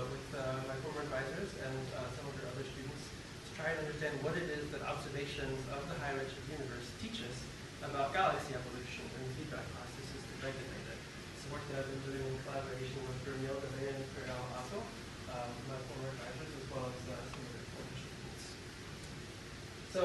my former advisors and some of their other students to try and understand what it is that observations of the high-redshift universe teach us about galaxy evolution and feedback processes to regulate it. It's work that I've been doing in collaboration with Reionization and Kristian, my former advisors, as well as some of their former students. So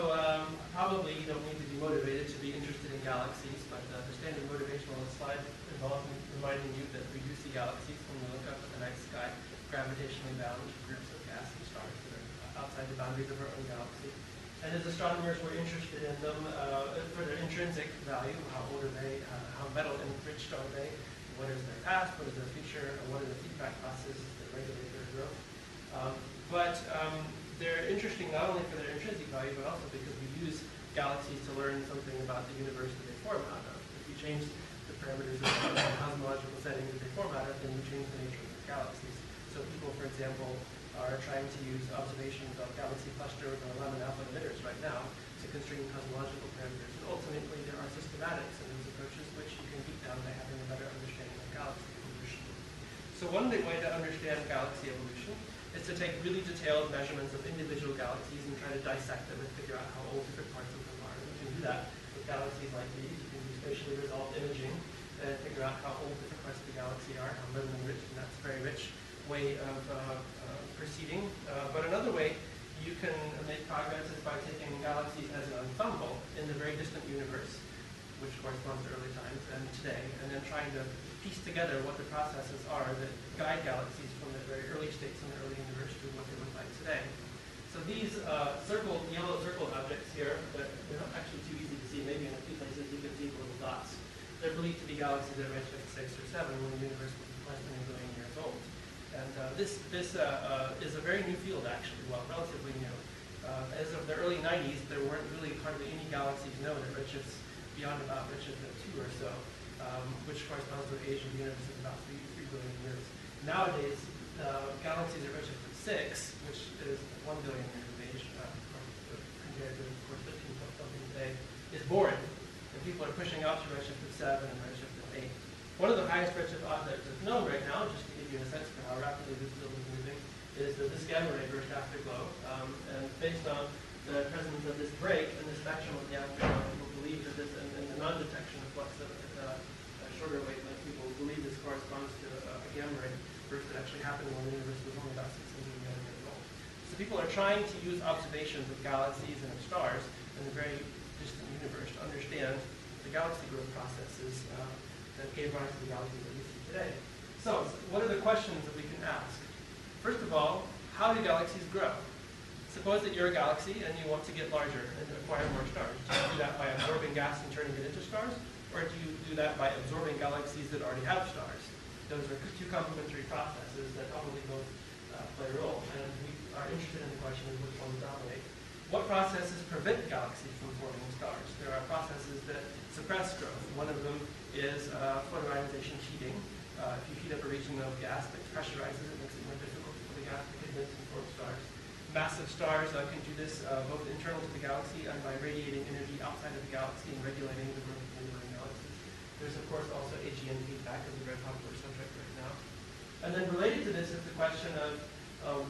probably you don't need to be motivated to be interested in galaxies, but the standard motivation on the slide involves reminding you that we do see galaxies when we look up at the night sky, gravitationally bound groups of gas and stars that are outside the boundaries of our own galaxy. And as astronomers, we're interested in them for their intrinsic value. How old are they? How metal enriched are they? What is their past? What is their future? And what are the feedback processes that regulate their growth? They're interesting not only for their intrinsic value, but also because we use galaxies to learn something about the universe that they form out of. If you change the parameters of the cosmological setting that they form out of, then you change the nature of the galaxies. So people, for example, are trying to use observations of galaxy clusters or Raman alpha emitters right now to constrain cosmological parameters. And ultimately, there are systematics in these approaches which you can beat down by having a better understanding of galaxy evolution. So one way to understand galaxy evolution is to take really detailed measurements of individual galaxies and try to dissect them and figure out how old different parts of them are. And you can do that with galaxies like these. You can do spatially resolved imaging and figure out how old different parts of the galaxy are, how metal enriched, and that's a very rich way of proceeding. But another way you can make progress is by taking galaxies as an ensemble in the very distant universe, which corresponds to early times and today, and then trying to piece together what the processes are that guide galaxies from the very early states in the early universe to what they look like today. So these yellow circled objects here, they're not actually too easy to see. Maybe in a few places you can see little dots. They're believed to be galaxies that are redshift 6 or 7 when the universe was less than a billion years old. And this is a very new field, actually, well, relatively new. As of the early 90s, there weren't really hardly any galaxies known at redshifts beyond about redshift 2 or so, which corresponds to an age of the universe of about 3 billion years. Nowadays, galaxies at redshift 6, which is 1 billion years of age, compared to, of course, 15-something today, is boring. And people are pushing out to redshift 7 and redshift 8. One of the highest redshift objects that's known right now, just to give you a sense for how rapidly this field is moving, is this gamma ray burst afterglow. And based on the presence of this break in the spectrum of the afterglow, people believe that this, and the non-detection of flux at a shorter wavelength, people believe this corresponds to a gamma ray burst that actually happened when the universe was only about 600 million years old. So people are trying to use observations of galaxies and of stars in the very distant universe to understand the galaxy growth processes that gave rise to the galaxies that we see today. So what are the questions that we can ask? First of all, how do galaxies grow? Suppose that you're a galaxy and you want to get larger and acquire more stars. Do you do that by absorbing gas and turning it into stars? Or do you do that by absorbing galaxies that already have stars? Those are two complementary processes that probably both play a role. And we are interested in the question of which ones dominate. What processes prevent galaxies from forming stars? There are processes that suppress growth. One of them is Photoheating heating. If you heat up a region of gas that pressurizes it, makes it more difficult for the gas to condense and form stars. Massive stars can do this both internal to the galaxy and by radiating energy outside of the galaxy and regulating the growth of neighboring galaxies. There's, of course, also AGN feedback as a very popular subject right now. And then related to this is the question of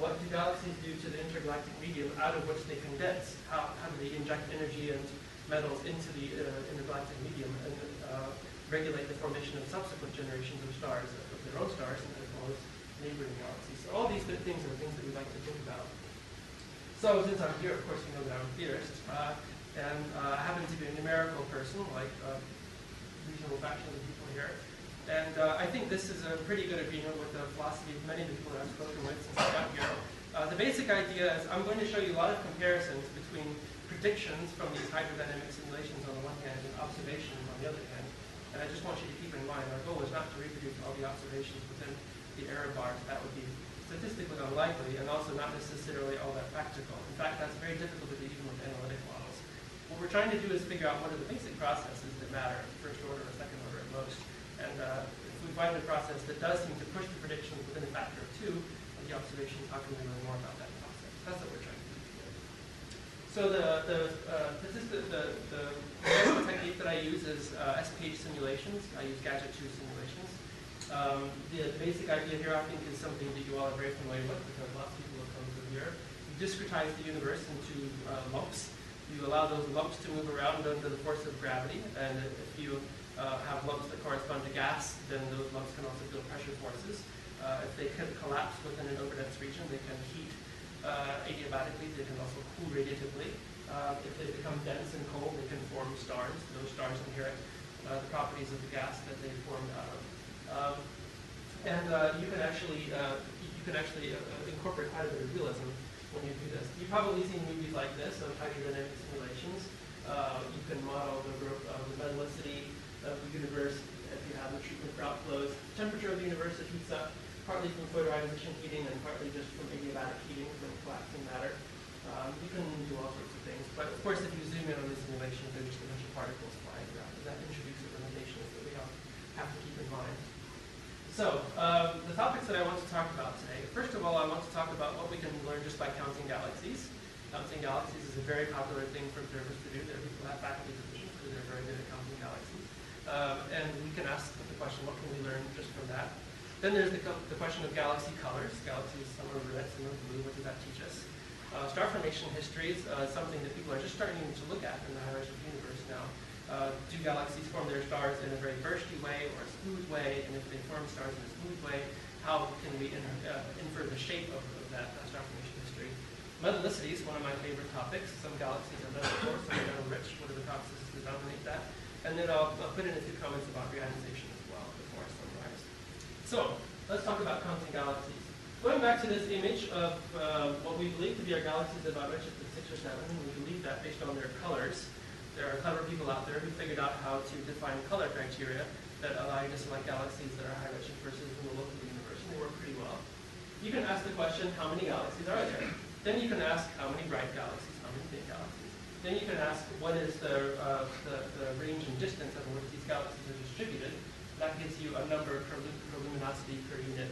what do galaxies do to the intergalactic medium out of which they condense? How do they inject energy and metals into the intergalactic medium and regulate the formation of subsequent generations of stars, of their own stars, and as well as neighboring galaxies? So all these things are things that we like to think about. So since I'm here, of course, you know that I'm a theorist, and I happen to be a numerical person, like reasonable fraction of the people here. And I think this is a pretty good agreement with the philosophy of many of the people that I've spoken with since I got here. The basic idea is I'm going to show you a lot of comparisons between predictions from these hydrodynamic simulations on the one hand and observations on the other hand. And I just want you to keep in mind, our goal is not to reproduce all the observations within the error bars. That would be statistically unlikely and also not necessarily all that practical. In fact, that's very difficult to do even with analytic models. What we're trying to do is figure out what are the basic processes that matter, first order or second order at most. And if we find a process that does seem to push the predictions within a factor of 2 of the observations, how can we learn more about that process? That's what we're trying to do today. So the technique that I use is SPH Simulations. I use Gadget 2 simulations. The basic idea here, I think, is something that you all are very familiar with because lots of people have come through here. You discretize the universe into lumps. You allow those lumps to move around under the force of gravity, and if you have lumps that correspond to gas, then those lumps can also feel pressure forces. If they can collapse within an overdense region, they can heat adiabatically. They can also cool radiatively. If they become dense and cold, they can form stars. Those stars inherit the properties of the gas that they formed out of. You can actually incorporate quite a bit of realism when you do this. You've probably seen movies like this, Untitled Simulations. You can model the metallicity of the universe if you have the treatment for outflows. The temperature of the universe, it heats up partly from photoionization heating and partly just from adiabatic heating from collapsing matter. You can do all sorts of things, but of course if you zoom in on the simulation, they're just a bunch of particles flying around, and that introduces limitations that we have to keep in mind. So, the topics that I want to talk about today. First of all, I want to talk about what we can learn just by counting galaxies. Counting galaxies is a very popular thing for observers to do. There are people who have faculty positions because they're very good at counting galaxies. And we can ask the question, what can we learn just from that? Then there's the question of galaxy colors. Galaxies, some are red, some are blue. What does that teach us? Star formation history is something that people are just starting to look at in the high-redshift universe now. Do galaxies form their stars in a very bursty way or a smooth way? And if they form stars in a smooth way, how can we infer the shape of that star formation history? Metallicities, one of my favorite topics. Some galaxies are metal poor, some are metal rich. What are the processes that dominate that? And then I'll put in a few comments about reionization as well before I summarize. So, let's talk about counting galaxies. Going back to this image of what we believe to be our galaxies about redshift of 6 or 7, and we believe that based on their colors. There are clever people out there who figured out how to define color criteria that allow you to select galaxies that are high redshift versus in the local universe, and they work pretty well. You can ask the question, how many galaxies are there? Then you can ask, how many bright galaxies, how many dim galaxies? Then you can ask, what is the range and distance over which these galaxies are distributed? That gives you a number per luminosity per unit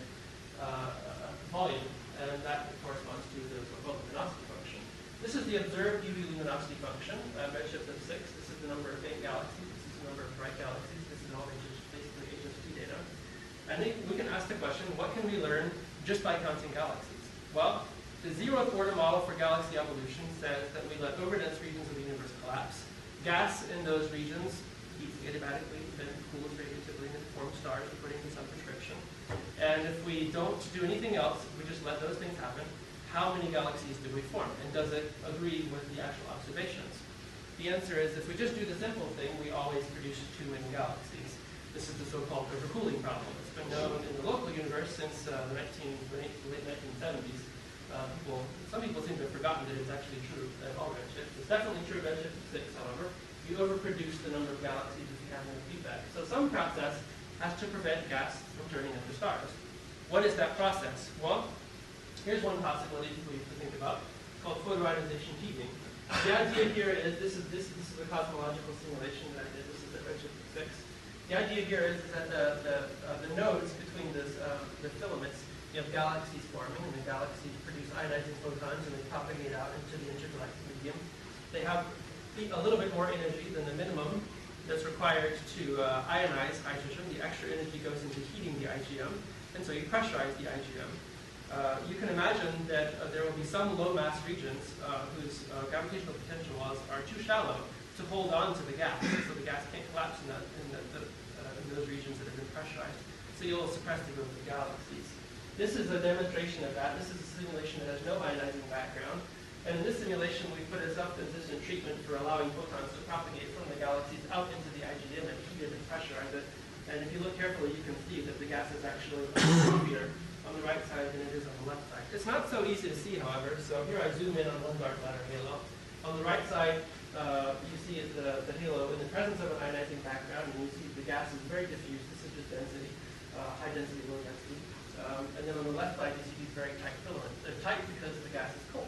volume, and that corresponds to the luminosity function. This is the observed UV luminosity function at redshift of 6. This is the number of faint galaxies. This is the number of bright galaxies. This is all basically HFT data. And we can ask the question, what can we learn just by counting galaxies? Well, the zeroth order model for galaxy evolution says that we let overdense regions of the universe collapse. Gas in those regions heats adiabatically, then cools radiatively, and forms stars according to some prescription. And if we don't do anything else, we just let those things happen, how many galaxies do we form? And does it agree with the actual observations? The answer is, if we just do the simple thing, we always produce too many galaxies. This is the so-called overcooling problem. It's been known in the local universe since the late 1970s. Some people seem to have forgotten that it's actually true at all redshifts. It's definitely true at redshift 6, however. You overproduce the number of galaxies if you have no feedback. So some process has to prevent gas from turning into stars. What is that process? Well, here's one possibility people used to think about, called photoionization heating. The idea here is, this is a cosmological simulation that I did. This is at redshift 6. The idea here is that the nodes between the filaments, you have galaxies forming, and the galaxies produce ionizing photons, and they propagate out into the intergalactic medium. They have a little bit more energy than the minimum that's required to ionize hydrogen. The extra energy goes into heating the IgM, and so you pressurize the IgM. You can imagine that there will be some low-mass regions whose gravitational potential laws are too shallow to hold on to the gas, so the gas can't collapse in those regions that have been pressurized. So you'll suppress the growth of galaxies. This is a demonstration of that. This is a simulation that has no ionizing background. And in this simulation, we put a self-consistent treatment for allowing photons to propagate from the galaxies out into the IgM and heat it and pressurize it. And if you look carefully, you can see that the gas is actually heavier on the right side than it is on the left side. It's not so easy to see, however. So here I zoom in on one dark matter halo. On the right side, you see the halo in the presence of an ionizing background, and you see the gas is very diffuse. This is just density, high density, low density. And then on the left side, you see these very tight filaments. They're tight because the gas is cold.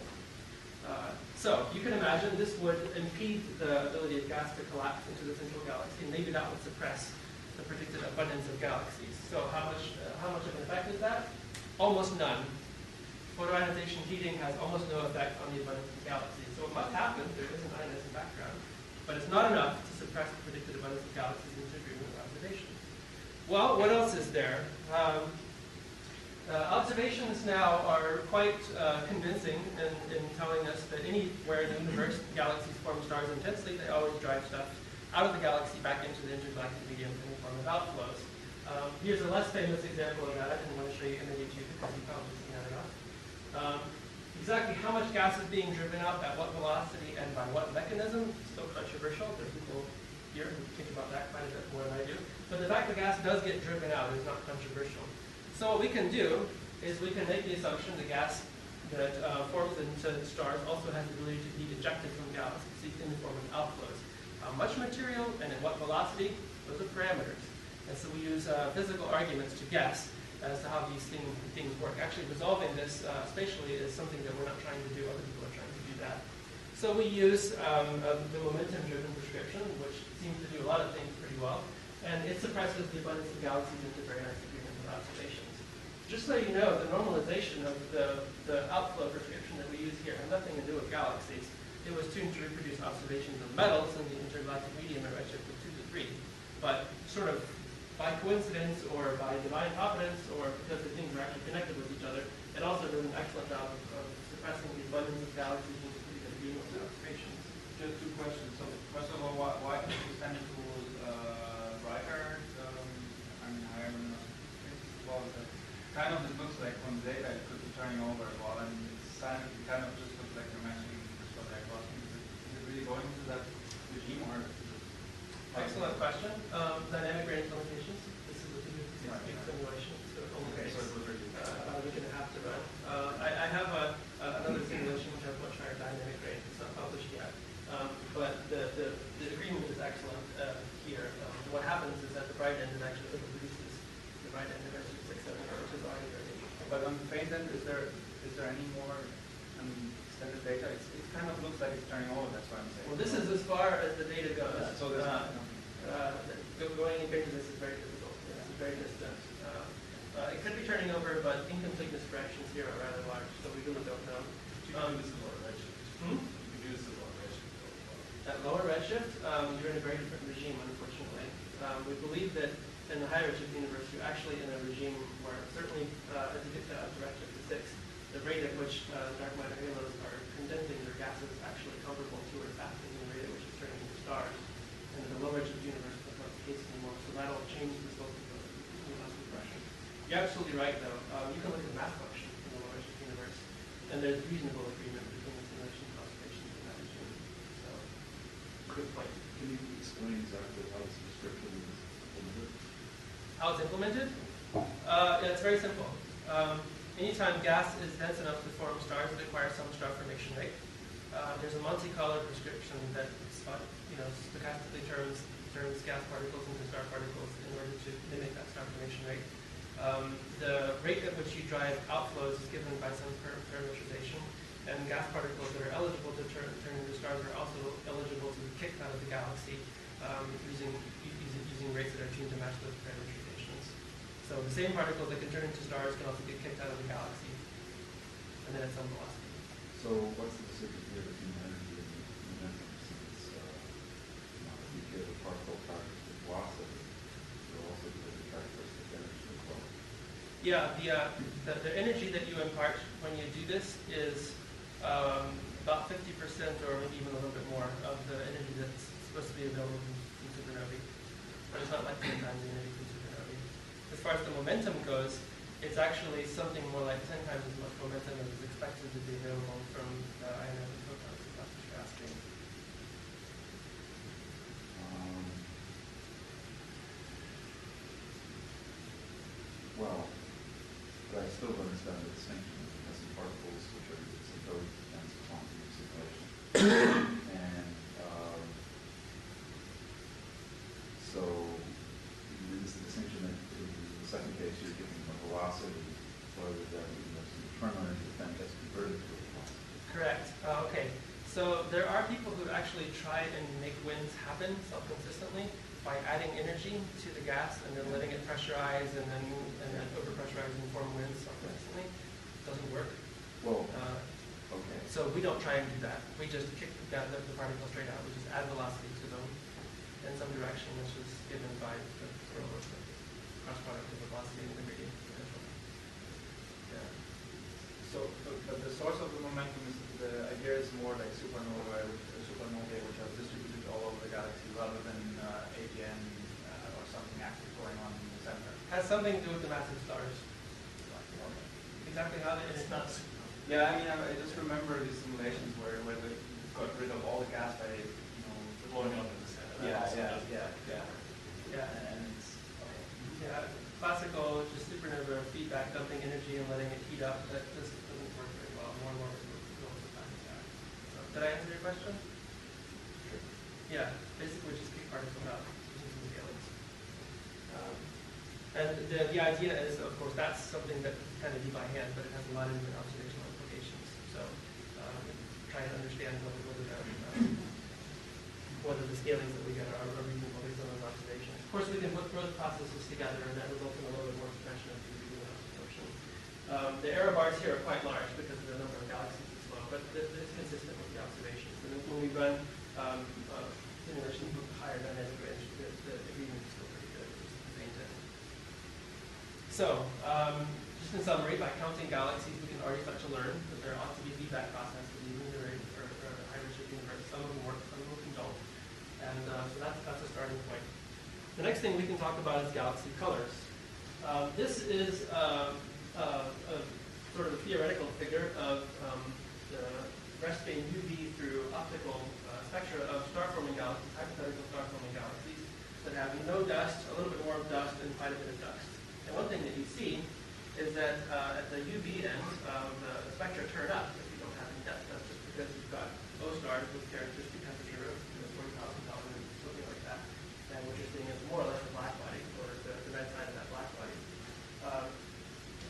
So you can imagine this would impede the ability of gas to collapse into the central galaxy, and maybe that would suppress the predicted abundance of galaxies. So how much of an effect is that? Almost none. Photoionization heating has almost no effect on the abundance of galaxies. So it must happen. There is an ionizing background, but it's not enough to suppress the predicted abundance of galaxies into agreement with observation. Well, what else is there? Observations now are quite convincing in telling us that anywhere in the universe galaxies form stars intensely, they always drive stuff out of the galaxy back into the intergalactic medium in the form of outflows. Here's a less famous example of that. I didn't want to show you in the YouTube because you probably seen that enough. Exactly how much gas is being driven out, at what velocity, and by what mechanism is still controversial. There are people here who think about that quite a bit more than I do. But the fact that gas does get driven out is not controversial. So what we can do is we can make the assumption the gas that forms into stars also has the ability to be ejected from galaxies in the form of outflows. How much material and at what velocity? Those are parameters. And so we use physical arguments to guess as to how these things work. Actually, resolving this spatially is something that we're not trying to do. Other people are trying to do that. So we use the momentum-driven prescription, which seems to do a lot of things pretty well. And it suppresses the abundance of galaxies into very nice agreement with observations. Just so you know, the normalization of the outflow prescription that we use here had nothing to do with galaxies. It was tuned to reproduce observations of metals in the intergalactic medium at redshift of 2 to 3. But sort of by coincidence or by divine providence or because the things are actually connected with each other, it also does an excellent job of suppressing the abundance of galaxies into pretty good agreement with observations. Just two questions. So first of all, why can you send it to brighter? Higher luminosity? Well, kind of it looks like from data it could be turning over as well, and it kind of just looks like you're matching what they're crossing. Is it really going into that regime, or? Excellent question. Dynamic range limitations. This is a big simulation, so it only takes about a week and a half to run. I have another simulation which has much higher dynamic range. It's not published yet, but the agreement is excellent here. What happens is that the bright end it actually overproduces the bright end of 670, which is already very interesting. But on the faint end, is there any more extended data? It kind of looks like it's turning over. That's what I'm saying. Well, this is as far as the data goes. Yeah, so there's going any bigger than this is very difficult. This is very distant. It could be turning over, but incompleteness corrections here are rather large, so we really don't know. You can do this at lower redshift. You can do this at lower redshift. At lower redshift, you're in a very different regime, unfortunately. We believe that in the high redshift universe, you're actually in a regime where certainly as you get to redshift 6, the rate at which dark matter halos are condensing their gases is actually comparable to or faster than the rate at which it's turning into stars. And the low redshift universe is not the case anymore, so that'll change the slope of the luminosity progression. You're absolutely right, though. You can look at the mass function in the low redshift universe, and there's reasonable agreement between the simulation and observations in that regime. So, good point. Can you explain exactly how this description is implemented? How it's implemented? Yeah, it's very simple. Anytime gas is dense enough to form stars, it requires some star formation rate. There's a Monte Carlo prescription that stochastically turns gas particles into star particles in order to mimic that star formation rate. The rate at which you drive outflows is given by some parameterization, and gas particles that are eligible to turn into stars are also eligible to be kicked out of the galaxy using rates that are tuned to match those parameterizations. So the same particles that can turn into stars can also get kicked out of the galaxy, and then at some velocity. So what's the decision here between energy and momentum? Since if you give a particle characteristic velocity, you'll also give it a characteristic energy as well. Yeah, the energy that you impart when you do this is about 50% or maybe even a little bit more of the energy that's supposed to be available from supernovae. But it's not like 10 times the energy from supernovae. As far as the momentum goes, it's actually something more like 10 times as much momentum as is expected to be available from ionizing photons, if that's what you're asking. Well, but I still don't understand the distinction between some particles which are some very dense quantum simulation. And so is the distinction that in the second case you're giving a velocity rather than some internal energy that then gets converted to a velocity. Correct. Okay. So there are people who actually try and make winds happen self-consistently by adding energy to the gas and then letting it pressurize and then overpressurize and form winds self-consistently. Doesn't work. Well, okay. So we don't try and do that. We just kick the particle straight out. We just add velocity to them in some direction, which is given by the swirl. cross product of velocity and the gradient potential. Yeah. So, but the source of the momentum is, the idea is more like supernovae, which are distributed all over the galaxy, rather than AGN or something active going on in the center. Has something to do with the massive stars. Exactly how they, it's not. Yeah, I mean, I just remember these simulations where they got rid of all the gas by, blowing up in the center. Yeah. And it's, Yeah, classical just supernova feedback dumping energy and letting it heat up, that just doesn't work very well. More and more people go with that. So, did I answer your question? Sure. Yeah, basically just kick particles out using some scalings. And the idea is, of course, that's something that kind of do by hand, but it has a lot of different observational implications. So trying to understand whether the scalings that we get are reasonable based on those observations. Of course, we can put both processes together, and that results in a little bit more expansion of the reading absorption. The error bars here are quite large because of the number of galaxies as well, but it's consistent with the observations. And when we run simulations with higher dynamic range, the reading is still pretty good, which is the main thing. So, just in summary, by counting galaxies, we can already start to learn that there ought to be feedback processes even in the high-redshift universe. Some of them work, some of them don't. And so that's a starting point. The next thing we can talk about is galaxy colors. This is a sort of a theoretical figure of the rest-beam UV through optical spectra of star-forming galaxies, hypothetical star-forming galaxies that have no dust, a little bit more of dust, and quite a bit of dust. And one thing that you see is that at the UV end, the spectra turn up if you don't have any dust. That's just because you've got O stars with characteristic temperature of 40,000 Kelvin, something like that. And what you're seeing is more or less a black body, or the red side of that black body.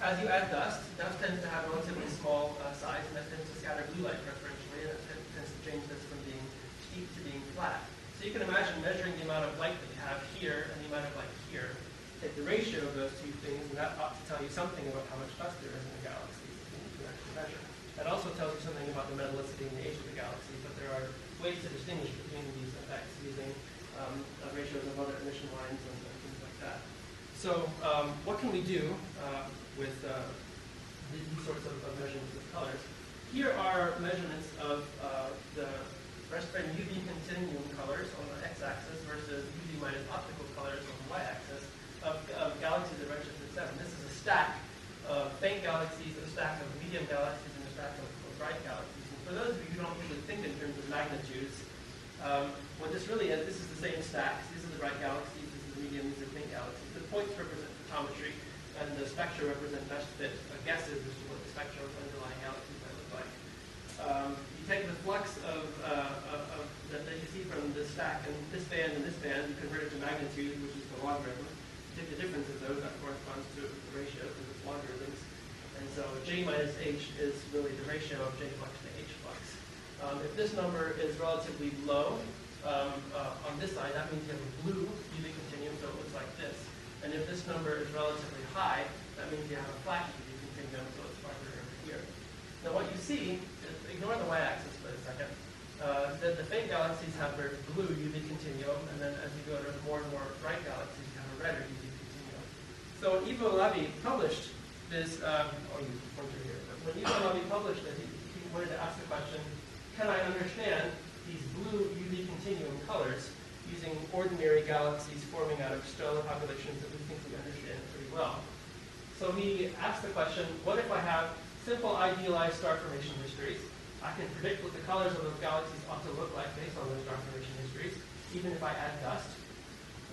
As you add dust tends to have a relatively small size, and that tends to scatter blue light preferentially, and it tends to change this from being steep to being flat. So you can imagine measuring the amount of light that you have here and the amount of light here. Take the ratio of those two things, and that ought to tell you something about how much dust there is in the galaxy that you need to actually measure. That also tells you something about the metallicity and the age of the galaxy, but there are ways to distinguish between these effects using ratios of other emission lines and things like that. So what can we do with these sorts of measurements of colors? Here are measurements of the rest-frame UV continuum colors on the x-axis versus UV minus optical colors on the y-axis of galaxies at redshift 7. This is a stack of faint galaxies, a stack of medium galaxies, and a stack of bright galaxies. And for those of you who don't usually think in terms of magnitudes, what this really is, this is the same stacks. These are the bright galaxies, this is the medium, these are faint galaxies. The points represent photometry, and the spectra represent best fit guesses as to what the spectra of underlying galaxies might look like. You take the flux that you see from this stack and this band, you convert it to magnitude, which is the logarithm. You take the difference of those, that corresponds to the ratio, because it's logarithms. And so J minus H is really the ratio of J flux to H flux. If this number is relatively low on this side, that means you have a blue UV continuum, so it looks like this. And if this number is relatively high, that means you have a flat UV continuum, so it's farther over here. Now what you see, ignore the y-axis for a second, that the faint galaxies have a blue UV continuum, and then as you go to more and more bright galaxies, you have a redder UV continuum. So when Ivo Lavi published this, when Ivo Lavi published it, he wanted to ask the question, can I understand these blue UV continuum colors using ordinary galaxies forming out of stellar populations that we think we understand pretty well? So he asked the question, what if I have simple idealized star formation histories? I can predict what the colors of those galaxies ought to look like based on those star formation histories, even if I add dust.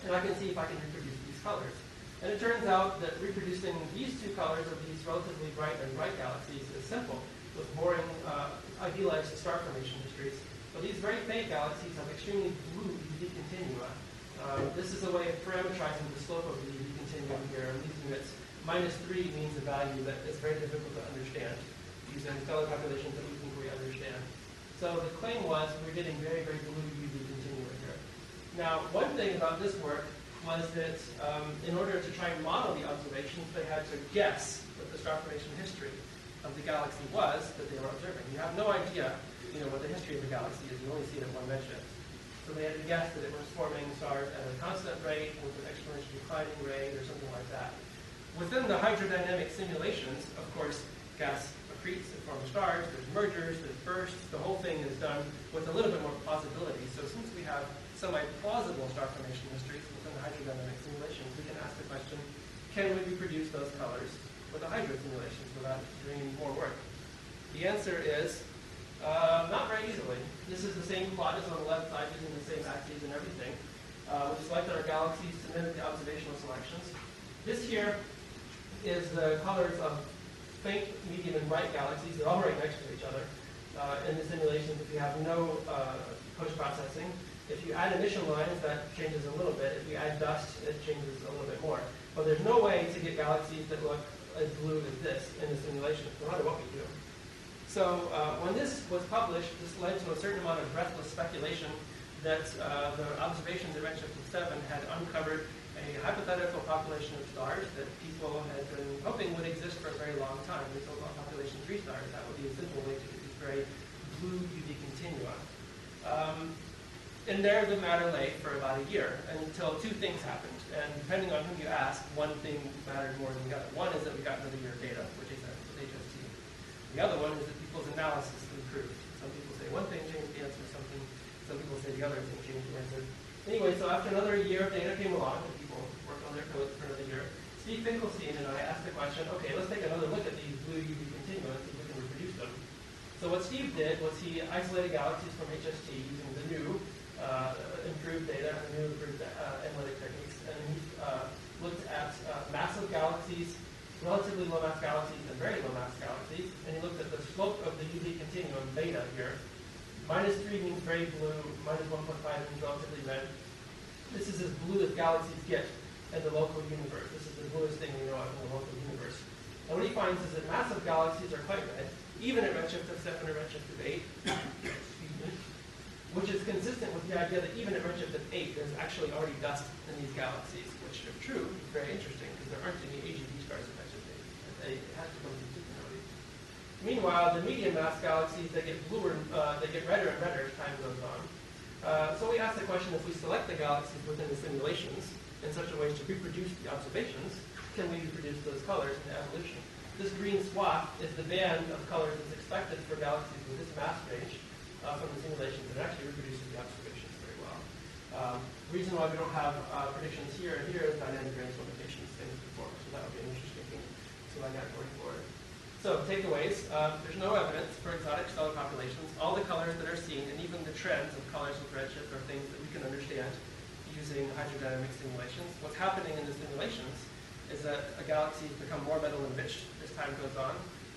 And I can see if I can reproduce these colors. And it turns out that reproducing these two colors of these relatively bright and bright galaxies is simple with boring idealized star formation histories. But these very faint galaxies have extremely blue UV continua. This is a way of parameterizing the slope of the UV continuum here. And these units, -3 means a value that is very difficult to understand using stellar populations that we think we understand. So the claim was we're getting very, very blue UV continua here. Now, one thing about this work was that in order to try and model the observations, they had to guess what the star formation history of the galaxy was that they were observing. You have no idea, what the history of the galaxy is. You only see it at one redshift. So they had to guess that it was forming stars at a constant rate with an exponentially declining rate or something like that. Within the hydrodynamic simulations, of course, gas accretes and forms stars, there's mergers, there's bursts, the whole thing is done with a little bit more plausibility. So since we have semi-plausible star formation histories within the hydrodynamic simulations, we can ask the question, can we reproduce those colors with the hydro simulations without doing more work? The answer is not very easily. This is the same plot as on the left side using the same axes and everything. We selected our galaxies to mimic the observational selections. This here is the colors of faint, medium, and bright galaxies. They're all right next to each other. In the simulations, if you have no post-processing, if you add emission lines, that changes a little bit. If you add dust, it changes a little bit more. But there's no way to get galaxies that look as blue as this in the simulation, no matter what we do. So when this was published, this led to a certain amount of breathless speculation that the observations at Redshift 7 had uncovered a hypothetical population of stars that people had been hoping would exist for a very long time. We so-called population 3 stars. That would be a simple way to get these very blue UV continua. And there the matter lay for about a year until two things happened. And depending on whom you ask, one thing mattered more than the other. One is that we got another year of data, which is HST. The other one is that people's analysis improved. Some people say one thing changed the answer, some people say the other thing changed the answer. Anyway, so after another year of data came along, and people worked on their code for another year, Steve Finkelstein and I asked the question, okay, let's take another look at these blue UV continua and see if we can reproduce them. So what Steve did was he isolated galaxies from HST using the new improved data and new improved analytic techniques, and he looked at massive galaxies, relatively low mass galaxies, and very low mass galaxies, and he looked at the slope of the UV continuum, beta here. -3 means very blue, -1.5 means relatively red. This is as blue as galaxies get in the local universe. This is the bluest thing we know of in the local universe. And what he finds is that massive galaxies are quite red, even at redshift of 7 or redshift of 8, which is consistent with the idea that even at redshift of 8, there's actually already dust in these galaxies, which, if true, is very interesting, because there aren't any AGB stars at redshift 8. It has to come from supernovae. Meanwhile, the medium mass galaxies, they get bluer, they get redder and redder as time goes on. So we asked the question, if we select the galaxies within the simulations in such a way as to reproduce the observations, can we reproduce those colors in evolution? This green swath is the band of colors that's expected for galaxies with this mass range from the simulations, and it actually reproduces the observations very well. The reason why we don't have predictions here and here is dynamic range limitations, things before, so that would be an interesting thing to look at going forward. So, takeaways, there's no evidence for exotic stellar populations. All the colors that are seen, and even the trends of colors with redshift, are things that we can understand using hydrodynamic simulations. What's happening in the simulations is that galaxies become more metal enriched as time goes on.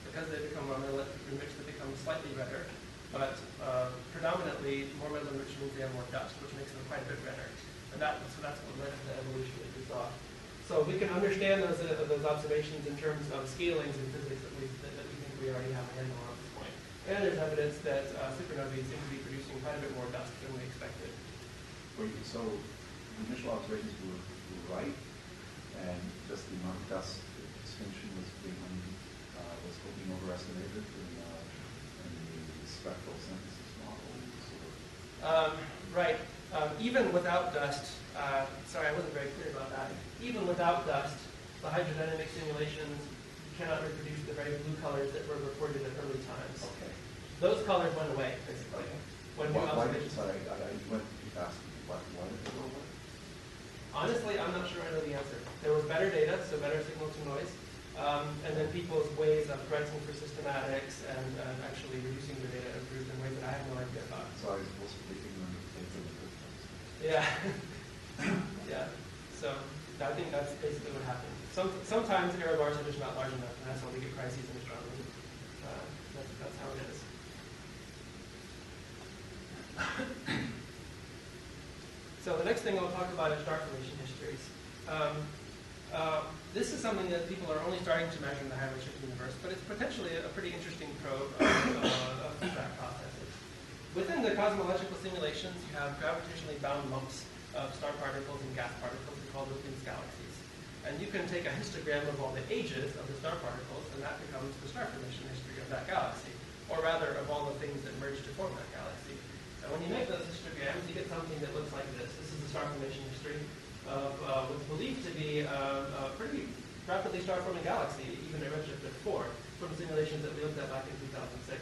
Because they become more metal enriched, they become slightly redder. But predominantly, more metal enriched means they have more dust, which makes them quite a bit redder. And so that's what led to the evolution that we saw. So we can understand those observations in terms of scalings in physics that we think we already have a handle on at this point. And there's evidence that supernovae seem to be producing quite a bit more dust than we expected. So the initial observations were right, and just the amount of dust extinction was being overestimated in the spectral synthesis model. Right. Even without dust, sorry, I wasn't very clear about that. Even without dust, the hydrodynamic simulations cannot reproduce the very blue colors that were reported at early times. Okay. Those colors went away, basically. When new observations. Sorry, I went too fast. Why did they go away? Honestly, I'm not sure I know the answer. There was better data, so better signal to noise. And then people's ways of correcting for systematics and actually reducing the data improved in ways that I have no idea about. So I was supposed to be ignorant of things in the first place. Yeah. Yeah. So I think that's basically what happened. Sometimes error bars are just not large enough, and that's how we get crises in astronomy. That's how it is. So the next thing I'll talk about is star formation histories. This is something that people are only starting to measure in the high-redshift universe, but it's potentially a pretty interesting probe of feedback processes. Within the cosmological simulations, you have gravitationally bound lumps of star particles and gas particles. We call those things galaxies. And you can take a histogram of all the ages of the star particles, and that becomes the star formation history of that galaxy, or rather of all the things that merged to form that galaxy. And when you make those histograms, you get something that a star-forming galaxy, even at Redshift 4, from simulations that we looked at back in 2006.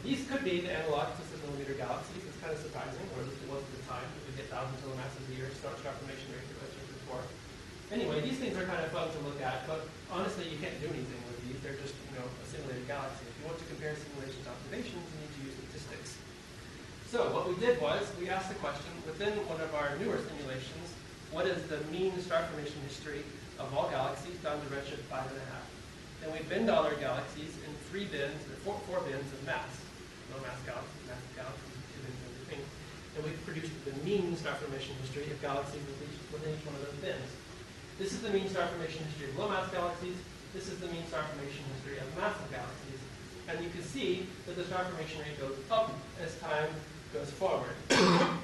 These could be the analog to 6-millimeter galaxies. It's kind of surprising, or at least it was at the time. We get 1,000 kilomasses a year star formation rate at Redshift 4. Anyway, these things are kind of fun to look at, but honestly, you can't do anything with these. They're just, a simulated galaxy. If you want to compare simulations to observations, you need to use statistics. So what we did was, we asked the question, within one of our newer simulations, what is the mean star formation history of all galaxies down to Redshift 5.5? And we binned all our galaxies in four bins of mass. Low mass galaxies, massive galaxies, 2 bins in between. And we produced the mean star formation history of galaxies within each one of those bins. This is the mean star formation history of low mass galaxies. This is the mean star formation history of massive galaxies. And you can see that the star formation rate goes up as time goes forward.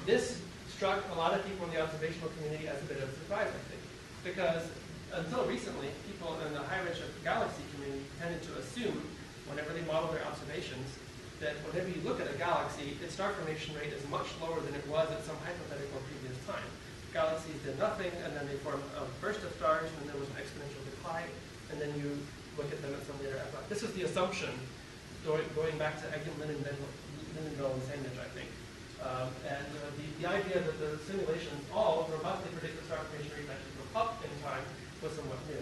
This struck a lot of people in the observational community as a bit of a surprise, I think, because until recently, people in the High-Redshift Galaxy community tended to assume, whenever they model their observations, that whenever you look at a galaxy, its star formation rate is much lower than it was at some hypothetical previous time. Galaxies did nothing, and then they formed a burst of stars, and then there was an exponential decline, and then you look at them at some later epoch. This is the assumption, going back to Eggen, Lindenville, and Sandage, I think. The idea that the simulations all robustly predict the star formation rate actually go up in time was somewhat new.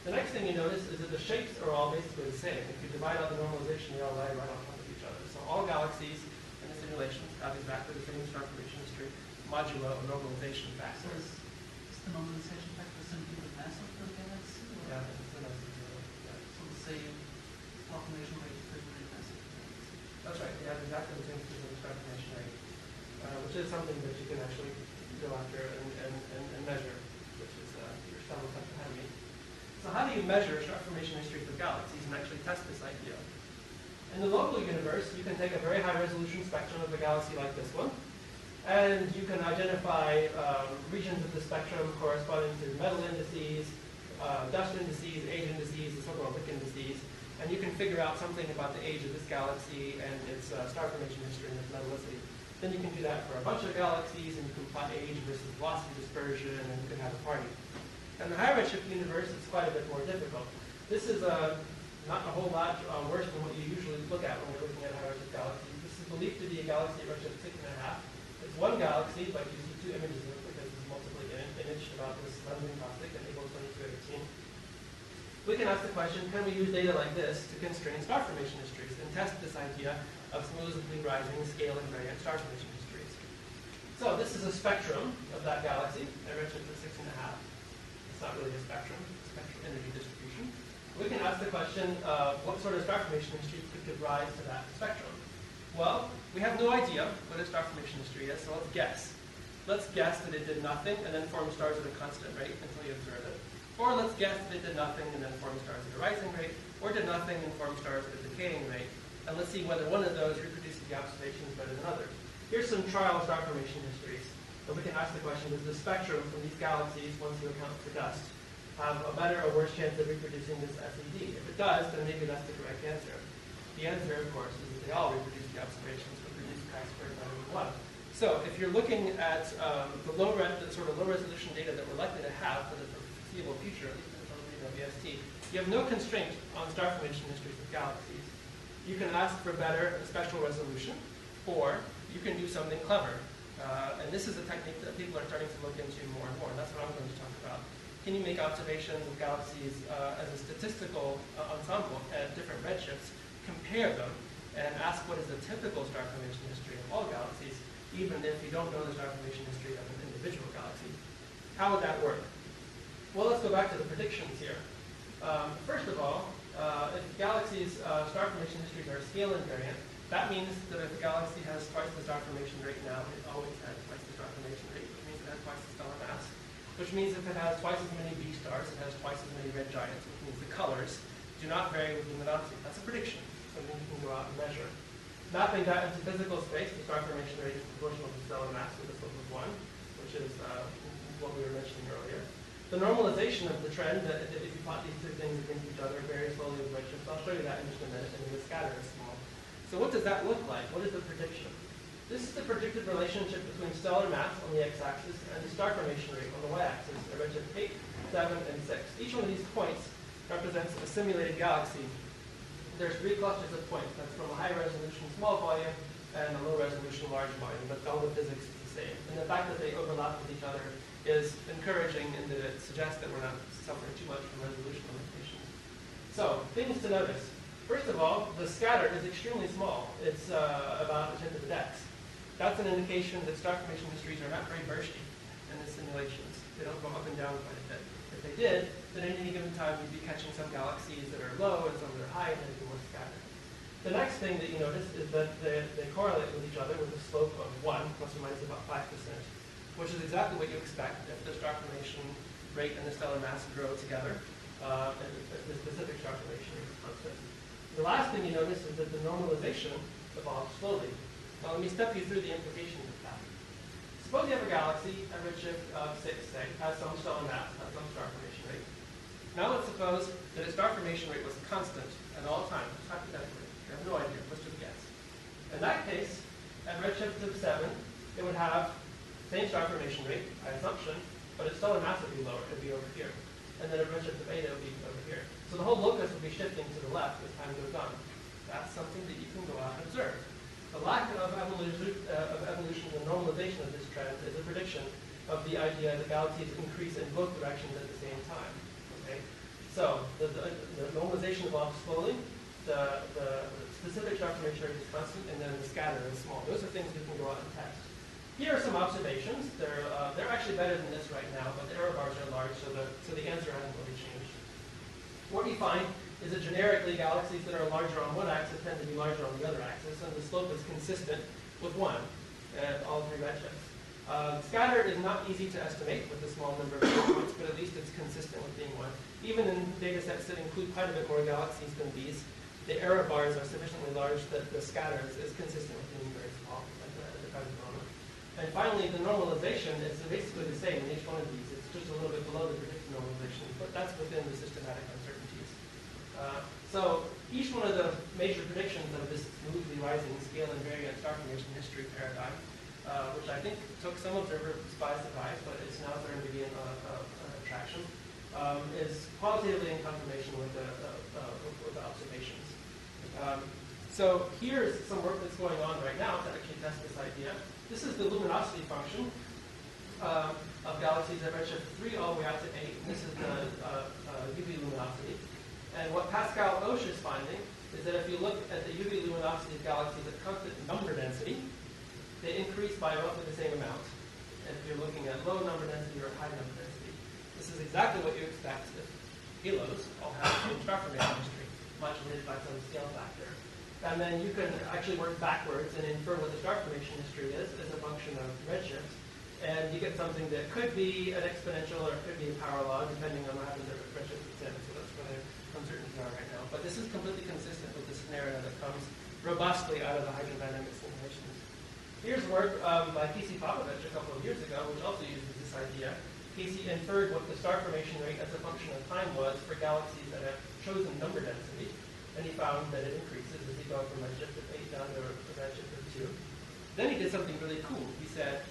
The next thing you notice is that the shapes are all basically the same. If you divide out the normalization, they all lie right on top of each other. So all galaxies in the simulations have exactly the same star formation history, modulo a normalization factor. So is the normalization factor simply the mass of the galaxy? Or Yeah, it's the mass of the galaxy. Yeah. so the same star formation rate for every mass of the galaxy? That's right. They have exactly the same specific star formation rate, which is something that you can actually go after and measure, which is your several steps ahead of me. So how do you measure star formation histories of galaxies and actually test this idea? In the local universe, you can take a very high resolution spectrum of a galaxy like this one, and you can identify regions of the spectrum corresponding to metal indices, dust indices, age indices, and so-called Wick indices, and you can figure out something about the age of this galaxy and its star formation history and its metallicity. Then you can do that for a bunch of galaxies, and you can plot age versus velocity dispersion, and you can have a party. In the high-redshift universe, it's quite a bit more difficult. This is not a whole lot worse than what you usually look at when you're looking at high-redshift galaxies. This is believed to be a galaxy at redshift 6.5. It's one galaxy, but you see 2 images of it because it's multiply imaged about this lensing topic in April 2018. We can ask the question, can we use data like this to constrain star formation histories and test this idea of smoothly rising scale invariant star formation histories? So this is a spectrum of that galaxy at redshift 6.5. It's not really a spectrum, it's a spectral energy distribution. We can ask the question, what sort of star formation history could give rise to that spectrum? Well, we have no idea what its star formation history is, so let's guess. Let's guess that it did nothing and then formed stars at a constant rate until you observe it. Or let's guess that it did nothing and then formed stars at a rising rate, or did nothing and formed stars at a decaying rate. And let's see whether one of those reproduces the observations better than others. Here's some trial star formation histories. And we can ask the question, does the spectrum from these galaxies, once you account for dust, have a better or worse chance of reproducing this SED? If it does, then maybe that's the correct answer. The answer, of course, is that they all reproduce the observations, but reduce chi-squared better than 1. So if you're looking at the sort of low resolution data that we're likely to have for the foreseeable future, at least in terms of VST, you have no constraint on star formation histories of galaxies. You can ask for better spectral resolution, or you can do something clever. And this is a technique that people are starting to look into more and more, and that's what I'm going to talk about. Can you make observations of galaxies as a statistical ensemble at different redshifts, compare them, and ask what is the typical star formation history of all galaxies, even if you don't know the star formation history of an individual galaxy? How would that work? Well, let's go back to the predictions here. First of all, if galaxies' star formation histories are scale invariant, that means that if a galaxy has twice the star formation rate now, it always had twice the star formation rate, which means it has twice the stellar mass. Which means if it has twice as many B stars, it has twice as many red giants, which means the colors do not vary with luminosity. That's a prediction, something you can go out and measure. Mapping that into physical space, the star formation rate is proportional to stellar mass with a slope of 1, which is what we were mentioning earlier. The normalization of the trend, if you plot these two things against each other very slowly with redshifts, I'll show you that in just a minute, and the scatter is small. So what does that look like? What is the prediction? This is the predicted relationship between stellar mass on the x-axis and the star formation rate on the y-axis at redshift 8, 7, and 6. Each one of these points represents a simulated galaxy. There's 3 clusters of points. That's from a high resolution small volume and a low resolution large volume, but all the physics is the same. And the fact that they overlap with each other is encouraging in that it suggests that we're not suffering too much from resolution limitations. So, things to notice. First of all, the scatter is extremely small. It's about a tenth of a dex. That's an indication that star formation histories are not very bursty in the simulations. They don't go up and down quite a bit. If they did, then at any given time you'd be catching some galaxies that are low and some that are high and they'd be more scattered. The next thing that you notice is that they correlate with each other with a slope of 1, plus or minus about 5%, which is exactly what you expect if the star formation rate and the stellar mass grow together, and the specific star formation rate is constant. The last thing you notice is that the normalization evolves slowly. Now let me step you through the implications of that. Suppose you have a galaxy at redshift of 6, say, has some stellar mass, has some star formation rate. Now let's suppose that its star formation rate was constant at all times, hypothetically. You have no idea, let's just guess. In that case, at redshift of 7, it would have the same star formation rate, by assumption, but its stellar mass would be lower, it would be over here. And then at redshift of 8, it would be over here. So the whole locus would be shifting to the left as time goes on. That's something that you can go out and observe. The lack of evolution and normalization of this trend is a prediction of the idea that galaxies increase in both directions at the same time. Okay? So the normalization evolves slowly, the specific star formation rate is constant, and then the scatter is small. Those are things we can go out and test. Here are some observations. They're actually better than this right now, but the error bars are large, so the answer hasn't really changed. What we find is that generically galaxies that are larger on one axis tend to be larger on the other axis, and the slope is consistent with 1 at all 3 redshifts. Scatter is not easy to estimate with a small number of points, but at least it's consistent with being 1. Even in data sets that include quite a bit more galaxies than these, the error bars are sufficiently large that the scatter is consistent with being very small at the present moment. And finally, the normalization is basically the same in each one of these. It's just a little bit below the predicted normalization, but that's within the systematic uncertainties. So each one of the major predictions of this smoothly rising scale invariant star formation history paradigm, which I think took some observers by surprise, but it's now starting to gain traction, is qualitatively in confirmation with the observations. So here's some work that's going on right now to actually test this idea. This is the luminosity function of galaxies at redshift 3 all the way out to 8. And this is the UV luminosity. And what Pascal Oesch is finding is that if you look at the UV luminosity of galaxies at constant number density, they increase by roughly the same amount. And if you're looking at low number density or high number density, this is exactly what you expect if halos all have the same star formation history, modulated by some scale factor. And then you can actually work backwards and infer what the star formation history is as a function of redshift. And you get something that could be an exponential or it could be a power law, depending on what happens at redshift 10. So that's where the uncertainties are right now. But this is completely consistent with the scenario that comes robustly out of the hydrodynamic simulations. Here's work by Casey Popovich a couple of years ago, which also uses this idea. Casey inferred what the star formation rate as a function of time was for galaxies at a chosen number density, and he found that it increases as you go from redshift of 8 down to redshift of 2. Then he did something really cool. He said,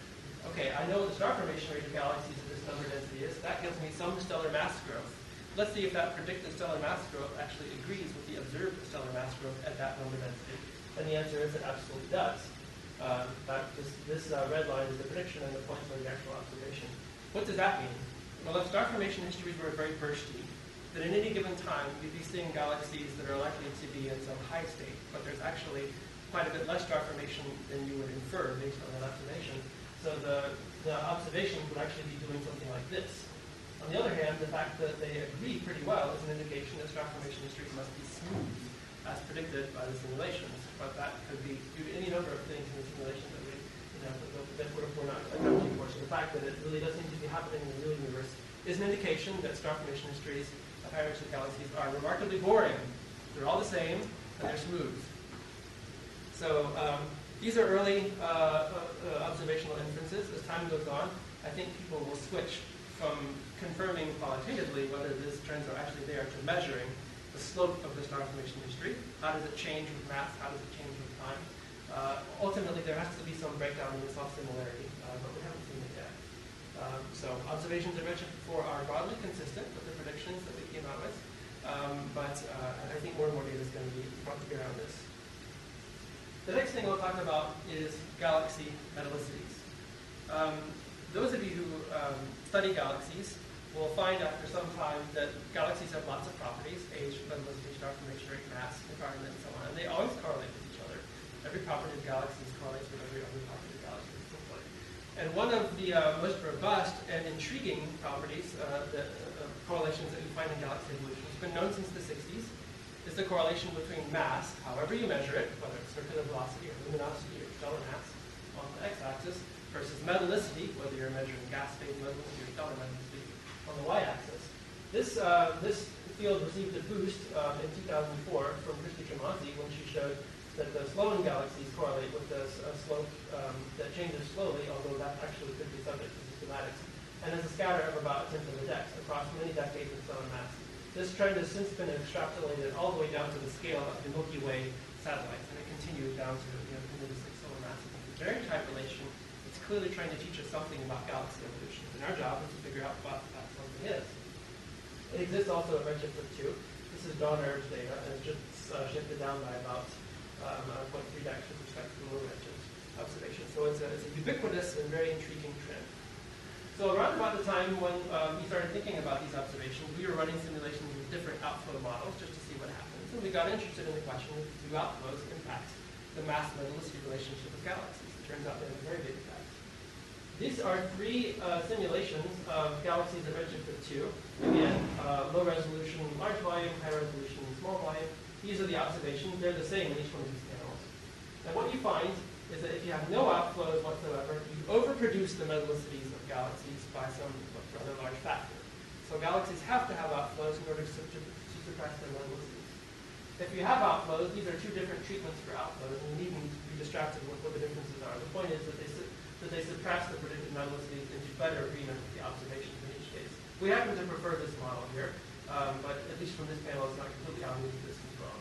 okay, I know what the star formation rate of galaxies at this number density is. That gives me some stellar mass growth. Let's see if that predicted stellar mass growth actually agrees with the observed stellar mass growth at that number density. And the answer is it absolutely does. This red line is the prediction and the points are the actual observation. What does that mean? Well, if star formation histories were very bursty, then at any given time you'd be seeing galaxies that are likely to be in some high state, but there's actually quite a bit less star formation than you would infer based on that observation. So the observation would actually be doing something like this. On the other hand, the fact that they agree pretty well is an indication that star formation histories must be smooth, as predicted by the simulations. But that could be due to any number of things in the simulations that we're not accounting for. So the fact that it really does seem to be happening in the real universe is an indication that star formation histories of high-redshift galaxies are remarkably boring. They're all the same, and they're smooth. So these are early observational inferences. As time goes on, I think people will switch from confirming qualitatively whether these trends are actually there to measuring the slope of the star formation history. How does it change with mass? How does it change with time? Ultimately, there has to be some breakdown in the soft similarity, but we haven't seen it yet. So observations of Redshift 4 are broadly consistent with the predictions that we came out with, but I think more and more data is going to be brought to bear on this. The next thing I'll talk about is galaxy metallicities. Those of you who study galaxies will find after some time that galaxies have lots of properties: age, metallicity, star formation rate, mass, environment, and so on. And they always correlate with each other. Every property of galaxies correlates with every other property of galaxies. And one of the most robust and intriguing properties, correlations that we find in galaxy evolution, has been known since the 60s, is the correlation between mass, however you measure it, whether it's circular velocity or luminosity or stellar mass on the x-axis, versus metallicity, whether you're measuring gas phase metallicity or stellar metallicity on the y-axis. This field received a boost in 2004 from Kristian when she showed that the slowing galaxies correlate with this slope that changes slowly, although that actually could be subject to systematics, and has a scatter of about a tenth of a dex across many decades of stellar mass. This trend has since been extrapolated all the way down to the scale of the Milky Way satellites, and it continues down to into the 6 solar masses. It's a very tight relation. It's clearly trying to teach us something about galaxy evolution, and our job is to figure out what that something is. It exists also at Redshift 2. This is dawn average data, and it's just shifted down by about 0.3 dex with respect to the low redshift observation. So it's a ubiquitous and very intriguing trend. So around about the time when we started thinking about these observations, we were running simulations with different outflow models just to see what happens. And we got interested in the question of do outflows impact the mass-metallicity relationship of galaxies? It turns out they have a very big effect. These are 3 simulations of galaxies at Redshift 2. Again, low resolution, large volume, high resolution, small volume. These are the observations. They're the same in each one of these panels. And what you find is that if you have no outflows whatsoever, you overproduce the metallicities of galaxies by some rather large factor. So galaxies have to have outflows in order to suppress their metallicities. If you have outflows, these are 2 different treatments for outflows, and you needn't be distracted with what the differences are. The point is that they suppress the predicted metallicities into better agreement with the observations in each case. We happen to prefer this model here, but at least from this panel, it's not completely obvious that this is wrong.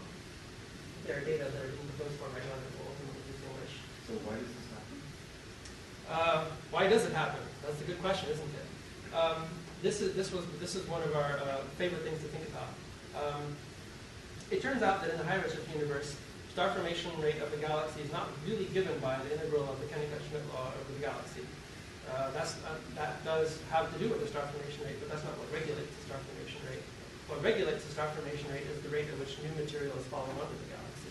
There are data that are in proposed form right now that will ultimately distinguish. So why does this happen? Why does it happen? That's a good question, isn't it? This is one of our favorite things to think about. It turns out that in the high-redshift universe, star formation rate of the galaxy is not really given by the integral of the Kennicutt-Schmidt law of the galaxy. That does have to do with the star formation rate, but that's not what regulates the star formation rate. What regulates the star formation rate is the rate at which new material is falling onto the galaxy.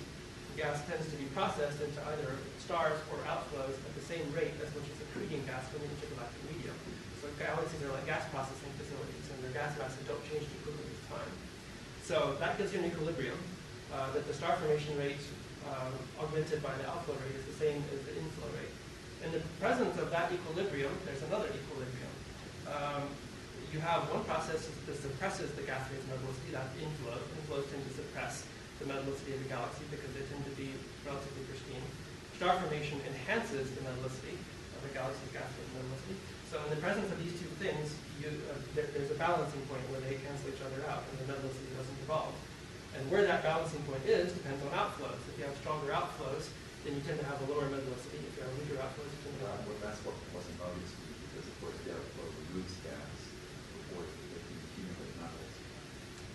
The gas tends to be processed into either stars or outflows at the same rate as which is accreting gas from the intergalactic medium. So galaxies are like gas processing facilities, and their gas masses don't change too quickly with time. So that gives you an equilibrium that the star formation rate augmented by the outflow rate is the same as the inflow rate. In the presence of that equilibrium, there's another equilibrium. You have one process that suppresses the gas phase metallicity, that's inflows. Inflows tend to suppress the metallicity of the galaxy because they tend to be relatively pristine. Star formation enhances the metallicity of the galaxy's gas phase metallicity. So in the presence of these 2 things, there's a balancing point where they cancel each other out and the metallicity doesn't evolve. And where that balancing point is depends on outflows. If you have stronger outflows, then you tend to have a lower metallicity. If you have weaker outflows, you tend to have Well, that's what wasn't obvious to me, because of course the outflow removes gas before it can accumulate metals.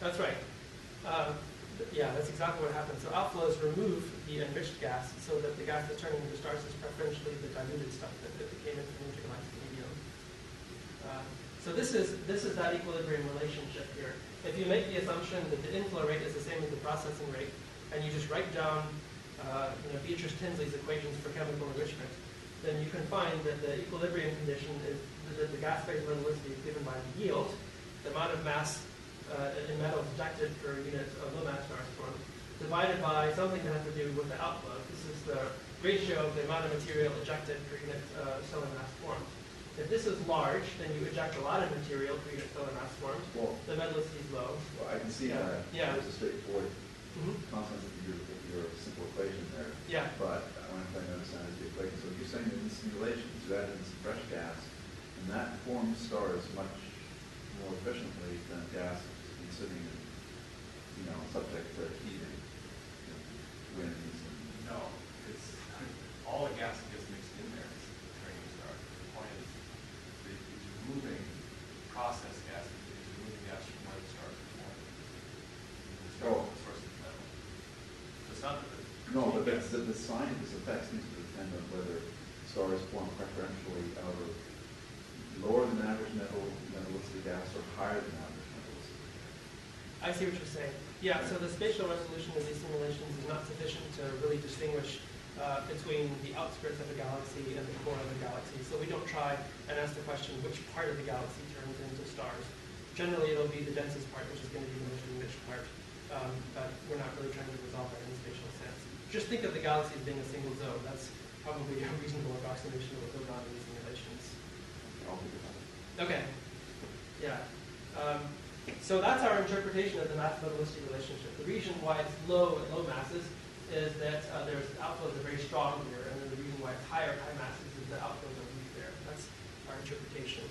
That's right. Yeah, that's exactly what happens. So outflows remove the enriched gas so that the gas that's turning into stars is preferentially the diluted stuff that came in from the intergalactic medium. So this is that equilibrium relationship here. If you make the assumption that the inflow rate is the same as the processing rate, and you just write down Beatrice Tinsley's equations for chemical enrichment, then you can find that the equilibrium condition is that the gas phase metallicity is given by the yield, the amount of mass in metals ejected per unit of low mass stars formed, divided by something that has to do with the outflow. This is the ratio of the amount of material ejected per unit stellar mass formed. If this is large, then you eject a lot of material per unit stellar mass formed. Well, the metallicity is low. Well, I can see that there's a straightforward consequence of your simple equation there. Yeah. But one thing I understand is the equation. So you're saying that in simulations you add in some fresh gas, and that forms stars much more efficiently than gas sitting in, subject to heating, winds. No, it's No, but that's, the sign of this effect seems to depend on whether stars form preferentially out of lower than average metallicity gas or higher than average metallicity gas. I see what you're saying. Yeah, so the spatial resolution of these simulations is not sufficient to really distinguish between the outskirts of a galaxy and the core of a galaxy. So we don't try and ask the question which part of the galaxy turns into stars. Generally, it'll be the densest part, which is going to be the most enriched part. But we're not really trying to resolve that in a spatial sense. Just think of the galaxy as being a single zone. That's probably a reasonable approximation of what goes on in these simulations. I'll think about it. Okay. Yeah. So that's our interpretation of the Mass-Metallicity relationship. The reason why it's low at low masses is that there's outflows are very strong here, and then the reason why it's higher at high masses is the outflows are weak there. That's our interpretation.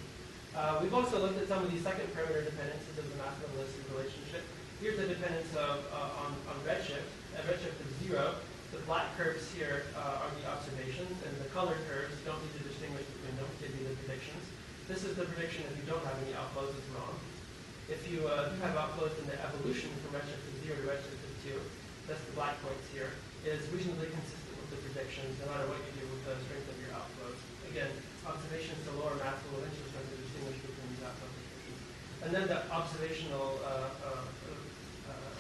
We've also looked at some of these second parameter dependencies of the Mass-Metallicity relationship. Here's the dependence on Redshift. At Redshift is 0. The black curves here are the observations, and the colored curves, you don't need to distinguish between them, give you the predictions. This is the prediction if you don't have any outflows, it's wrong. If you do have outflows, then the evolution from Redshift is 0 to Redshift is 2. That's the black points here, is reasonably consistent with the predictions, no matter what you do with the strength of your outflows. Again, observations to lower mass will eventually start to distinguish between these outflow predictions. And then the observational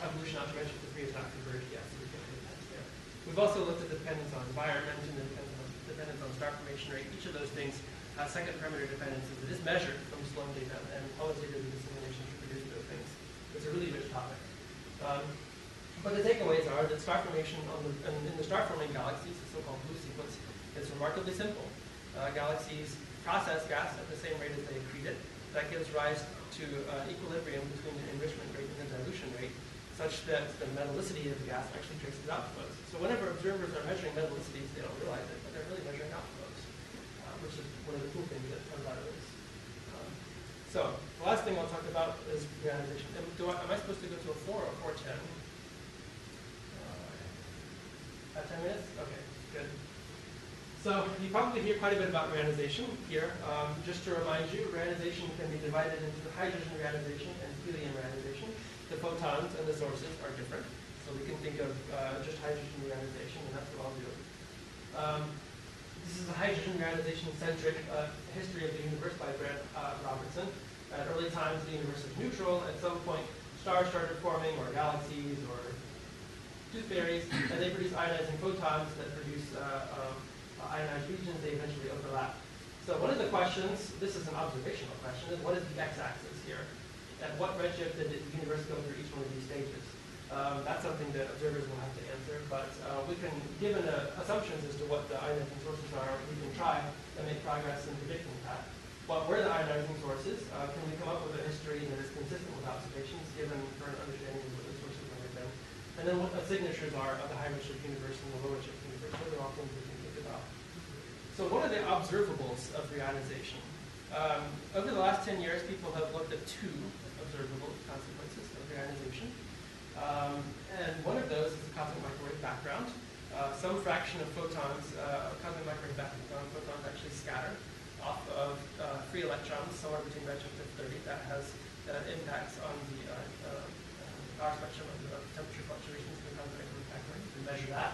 evolution out to Redshift to 3 is not converged yet, so we can't get that there. We've also looked at the dependence on environment and the dependence on star formation rate. Each of those things has second parameter dependencies. It is measured from Sloan data, and qualitative simulation to produce those things. It's a really rich topic. But the takeaways are that star formation in the star-forming galaxies, the so-called blue sequence, is remarkably simple. Galaxies process gas at the same rate as they accrete it. That gives rise to equilibrium between the enrichment rate and the dilution rate, such that the metallicity of the gas actually traces outflows. So whenever observers are measuring metallicities, they don't realize it, but they're really measuring outflows, which is one of the cool things that comes out of this. So the last thing I'll talk about is reionization. Am I supposed to go to a 4 or 410? 10 minutes? Okay, good. So you probably hear quite a bit about reionization here. Just to remind you, reionization can be divided into hydrogen reionization and helium reionization. The photons and the sources are different. So we can think of just hydrogen reionization, and that's what I'll do. This is a hydrogen reionization-centric history of the universe by Brent Robertson. At early times, the universe was neutral. At some point, stars started forming, or galaxies, or tooth fairies, and they produce ionizing photons that produce ionized regions. They eventually overlap. So one of the questions, this is an observational question, is what is the x-axis here? At what redshift did the universe go through each one of these stages? That's something that observers will have to answer, but we can, given assumptions as to what the ionizing sources are, we can try and make progress in predicting that. What were the ionizing sources? Can we come up with a history that is consistent with observations, given current understanding of what the sources might have been? And then what the signatures are of the high-redshift universe and the low-redshift universe. Those are all things we can think about. So what are the observables of reionization? Over the last 10 years, people have looked at 2 observable consequences of reionization. And one of those is the cosmic microwave background. Some fraction of photons, cosmic microwave background photons actually scatter off of free electrons somewhere between redshift and 30. That has impacts on the power spectrum of temperature fluctuations in the cosmic microwave background. You can measure that.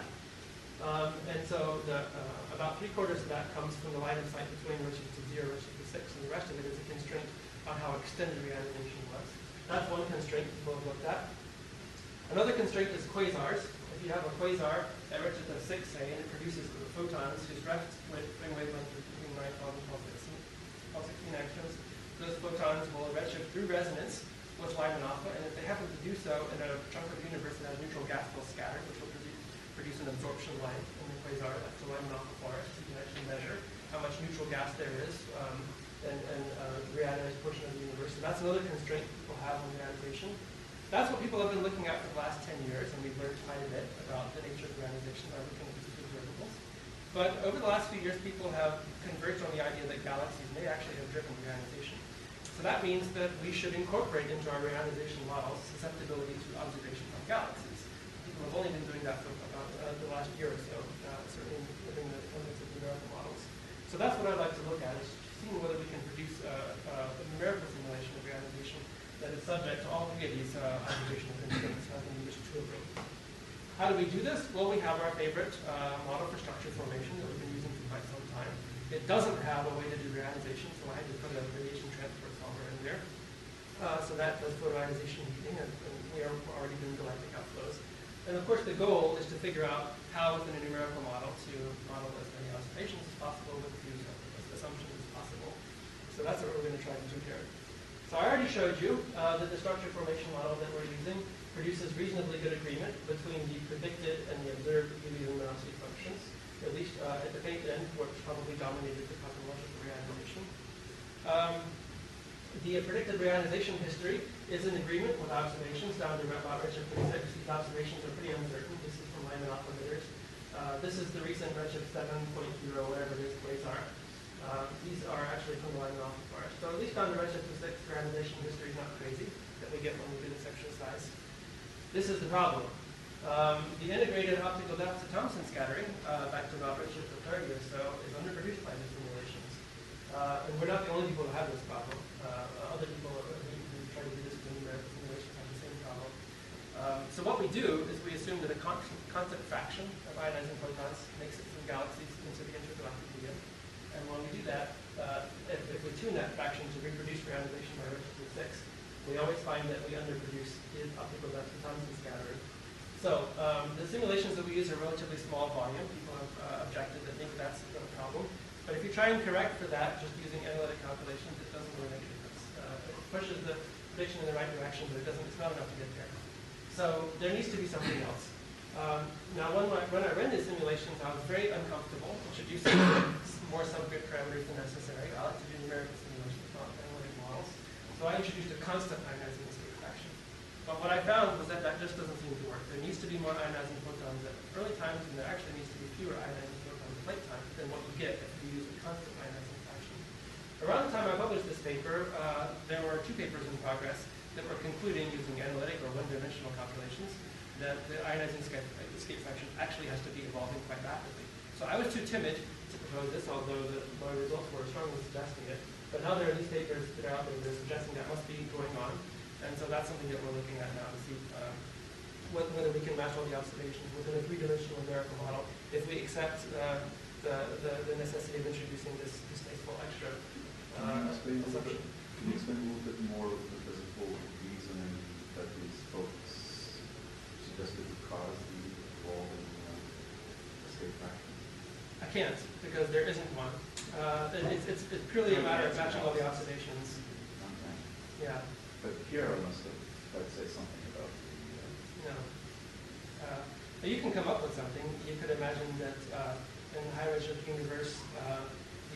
And so about 3/4 of that comes from the line of sight between redshift to 0 and redshift to 6, and the rest of it is a constraint on how extended reionization was. That's one constraint people have looked at. Another constraint is quasars. If you have a quasar at redshift of 6, say, and it produces photons whose rest ring wavelength is between 912 and 16 angstroms, those photons will redshift through resonance with Lyman alpha, and if they happen to do so in a chunk of the universe that has neutral gas, they'll scatter, which will produce an absorption line in the quasar. That's the Lyman alpha forest. You can actually measure how much neutral gas there is in the reionized portion of the universe. So that's another constraint people have on reionization. That's what people have been looking at for the last 10 years, and we've learned quite a bit about the nature of reionization by looking at these observables. But over the last few years, people have converged on the idea that galaxies may actually have driven reionization. So that means that we should incorporate into our reionization models susceptibility to observation from galaxies. People have only been doing that for about the last year or so, certainly within the context of numerical models. So that's what I'd like to look at, is seeing whether we can produce a numerical simulation of reionization that is subject to all 3 of these observational constraints. I'm going to use 2 of them. How do we do this? Well, we have our favorite model for structure formation that we've been using for quite some time. It doesn't have a way to do reionization, so I had to put a radiation transport solver in there. So that does photoionization heating, and we are already doing galactic outflows. And of course, the goal is to figure out how, within a numerical model, to model as many observations as possible with few assumptions as possible. So that's what we're going to try to do here. So I already showed you that the structure formation model that we're using produces reasonably good agreement between the predicted and the observed UV luminosity functions, at least at the faint end, which probably dominated the cosmological reionization. The predicted reionization history is in agreement with observations down to about Redshift 6. These observations are pretty uncertain. This is from Lyman emitters. This is the recent Redshift 7.0, whatever it is, quasar. These are actually from the Lyman bars. So at least on the Redshift 6, reionization history is not crazy that we get when we do this exercise. This is the problem. The integrated optical depth to Thomson scattering, back to about Redshift 30 or so, is underproduced by these simulations. And we're not the only people who have this problem. Other people who try to do this with numerical simulations have the same problem. So what we do is we assume that a constant fraction of ionizing photons makes it from galaxies into the intergalactic medium. And when we do that, if we tune that fraction to reproduce reionization by Redshift 6, we always find that we underproduce the optical depth to Thomson scattering. So the simulations that we use are relatively small volume. People have objected that maybe that's a problem. But if you try and correct for that just using analytic calculations, it doesn't really make a difference. It pushes the prediction in the right direction, but it's not enough to get there. So there needs to be something else. Now, when I ran these simulations, I was very uncomfortable introducing more subgrid parameters than necessary. I like to do numerical simulations, not analytic models. So I introduced a constant ionizing escape fraction. But what I found was that that just doesn't seem to work. There needs to be more ionizing photons at early times, and there actually needs to be fewer ionizing photons at late times than what you get if you use a constant ionizing fraction. Around the time I published this paper, there were 2 papers in progress that were concluding using analytic or one-dimensional calculations that the ionizing escape fraction actually has to be evolving quite rapidly. So I was too timid to propose this, although my results were strongly suggesting it. But now there are these papers that are out there that are suggesting that must be going on. And so that's something that we're looking at now to see whether we can match all the observations within a 3-dimensional numerical model if we accept the necessity of introducing this distasteful extra assumption. Can you explain a little bit more of the physical reasoning that these folks suggested would cause the evolving escape fraction? I can't, because there isn't one. It's purely a matter of matching all the observations. Okay. Yeah. But Piero must have tried to say something about the... No. You can come up with something. You could imagine that in the high-redshift universe,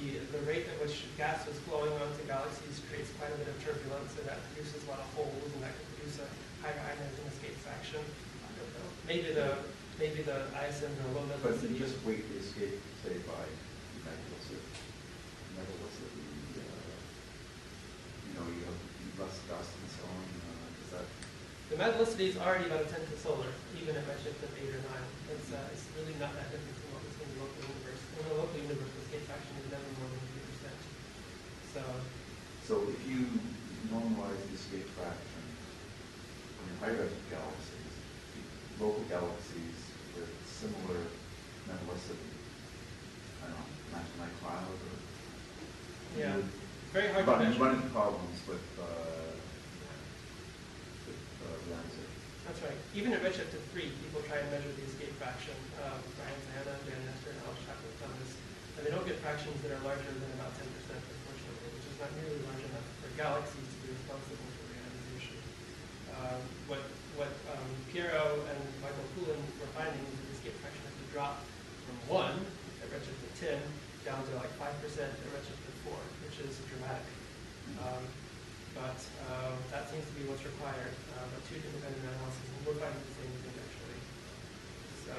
the rate at which gas was flowing onto galaxies creates quite a bit of turbulence, and that produces a lot of holes, and that can produce a higher ionizing escape fraction. I don't know. Maybe the ISM or low metallicity. But you just weight the escape, say, by metallicity. You have less dust and so on. Is that? The metallicity is already about a tenth of solar, even at redshift of 8 or 9. It's really not that different from what we see in the local universe. In the local universe, the escape fraction is never more than 3%. So if you normalize the escape fraction in high-redshift galaxies, local galaxies with similar metallicity, I don't know, imagine like cloud or... Yeah, very hard to measure. Run into problems with reionization. That's right. Even at redshift of 3, people try and measure the escape fraction. Brian Zahana, Dan Nestor, and Alex Chapman have done this. And they don't get fractions that are larger than about 10%, unfortunately, which is not nearly large enough for galaxies to be responsible for reionization. What Piero and Michael Poulin were finding is that the escape fraction has to drop from 1 at redshift of 10 down to like 5% at redshift of 4, which is dramatic. But that seems to be what's required. But 2 independent analyses, and we're finding the same thing actually. So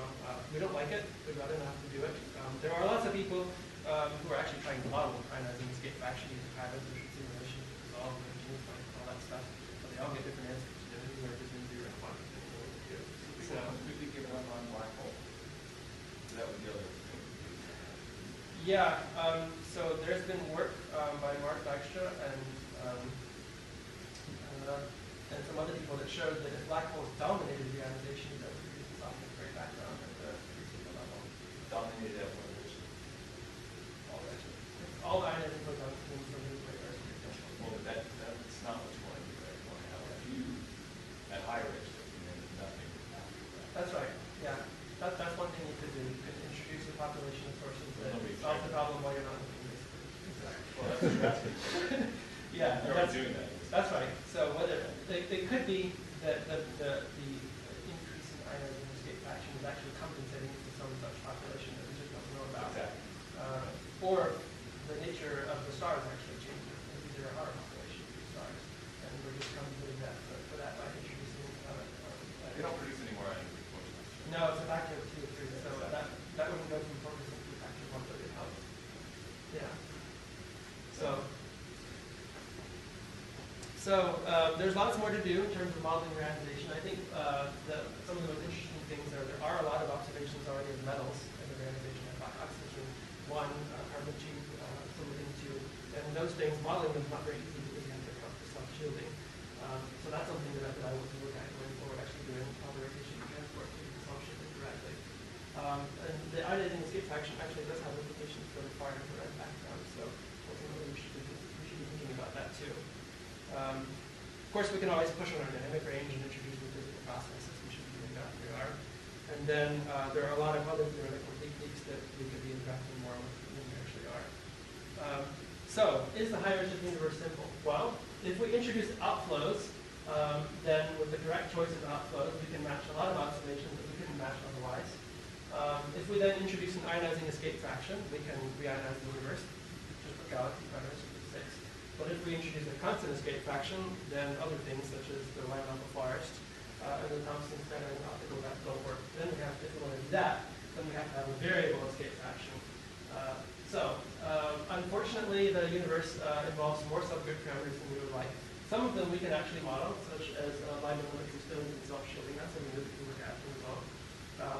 we don't like it. We'd rather not have to do it. There are lots of people who are actually trying to model ionizing escape fraction using high-resolution simulation to resolve the gene find all that stuff. But they all get different answers. Where it is in 0 and 1. So completely given up on black hole. That would be the other thing. Yeah. So there's been work by Mark Dykstra and some other people that showed that if black holes dominated reionization, that would produce this object very population of sources that Well, nobody solves the checked. problem while you're not looking, basically. Exactly. Well, that's what you're asking. Yeah, You're already doing that. that's right. So whether it could be that the increase in ionizing escape fraction is actually compensating for some such population that we just don't know about. Exactly. Or the nature of the stars actually changing. Maybe there are populations of stars, and we're just compensating that for that by introducing. They don't produce any more items, unfortunately. No, it's a factor of 2 or 3, so that wouldn't go from 4% to a factor of 1 billion help. Yeah. So there's lots more to do in terms of modeling reionization. I think some of the most interesting things are there are a lot of observations already of metals in the reionization of oxygen 1, carbon 2, silicon 2, and those things, modeling them is not very easy because you have to account for self-shielding. So that's something that I want to look at going forward, actually doing polarization transport to self-shielding directly. And the ionizing escape fraction actually does have implications for the far infrared background, so ultimately we should be thinking about that too. Of course, we can always push on our dynamic range and introduce new physical processes. We should be doing that. We are. And then there are a lot of other theoretical techniques that we could be interacting more with than we actually are. So, is the high-redshift universe simple? Well, if we introduce outflows, then with the correct choice of outflows, we can match a lot of observations that we couldn't match otherwise. If we then introduce an ionizing escape fraction, we can reionize the universe, just for galaxy patterns. But if we introduce a constant escape fraction, then other things such as the Rhineland forest and the Thomson scattering optical that don't work. Then we have to, if we want to do that, then we have to have a variable escape fraction. Unfortunately, the universe involves more subgrid parameters than we would like. Some of them we can actually model, such as Lyman limits and spins and self-shielding. That's something that we can look at as well.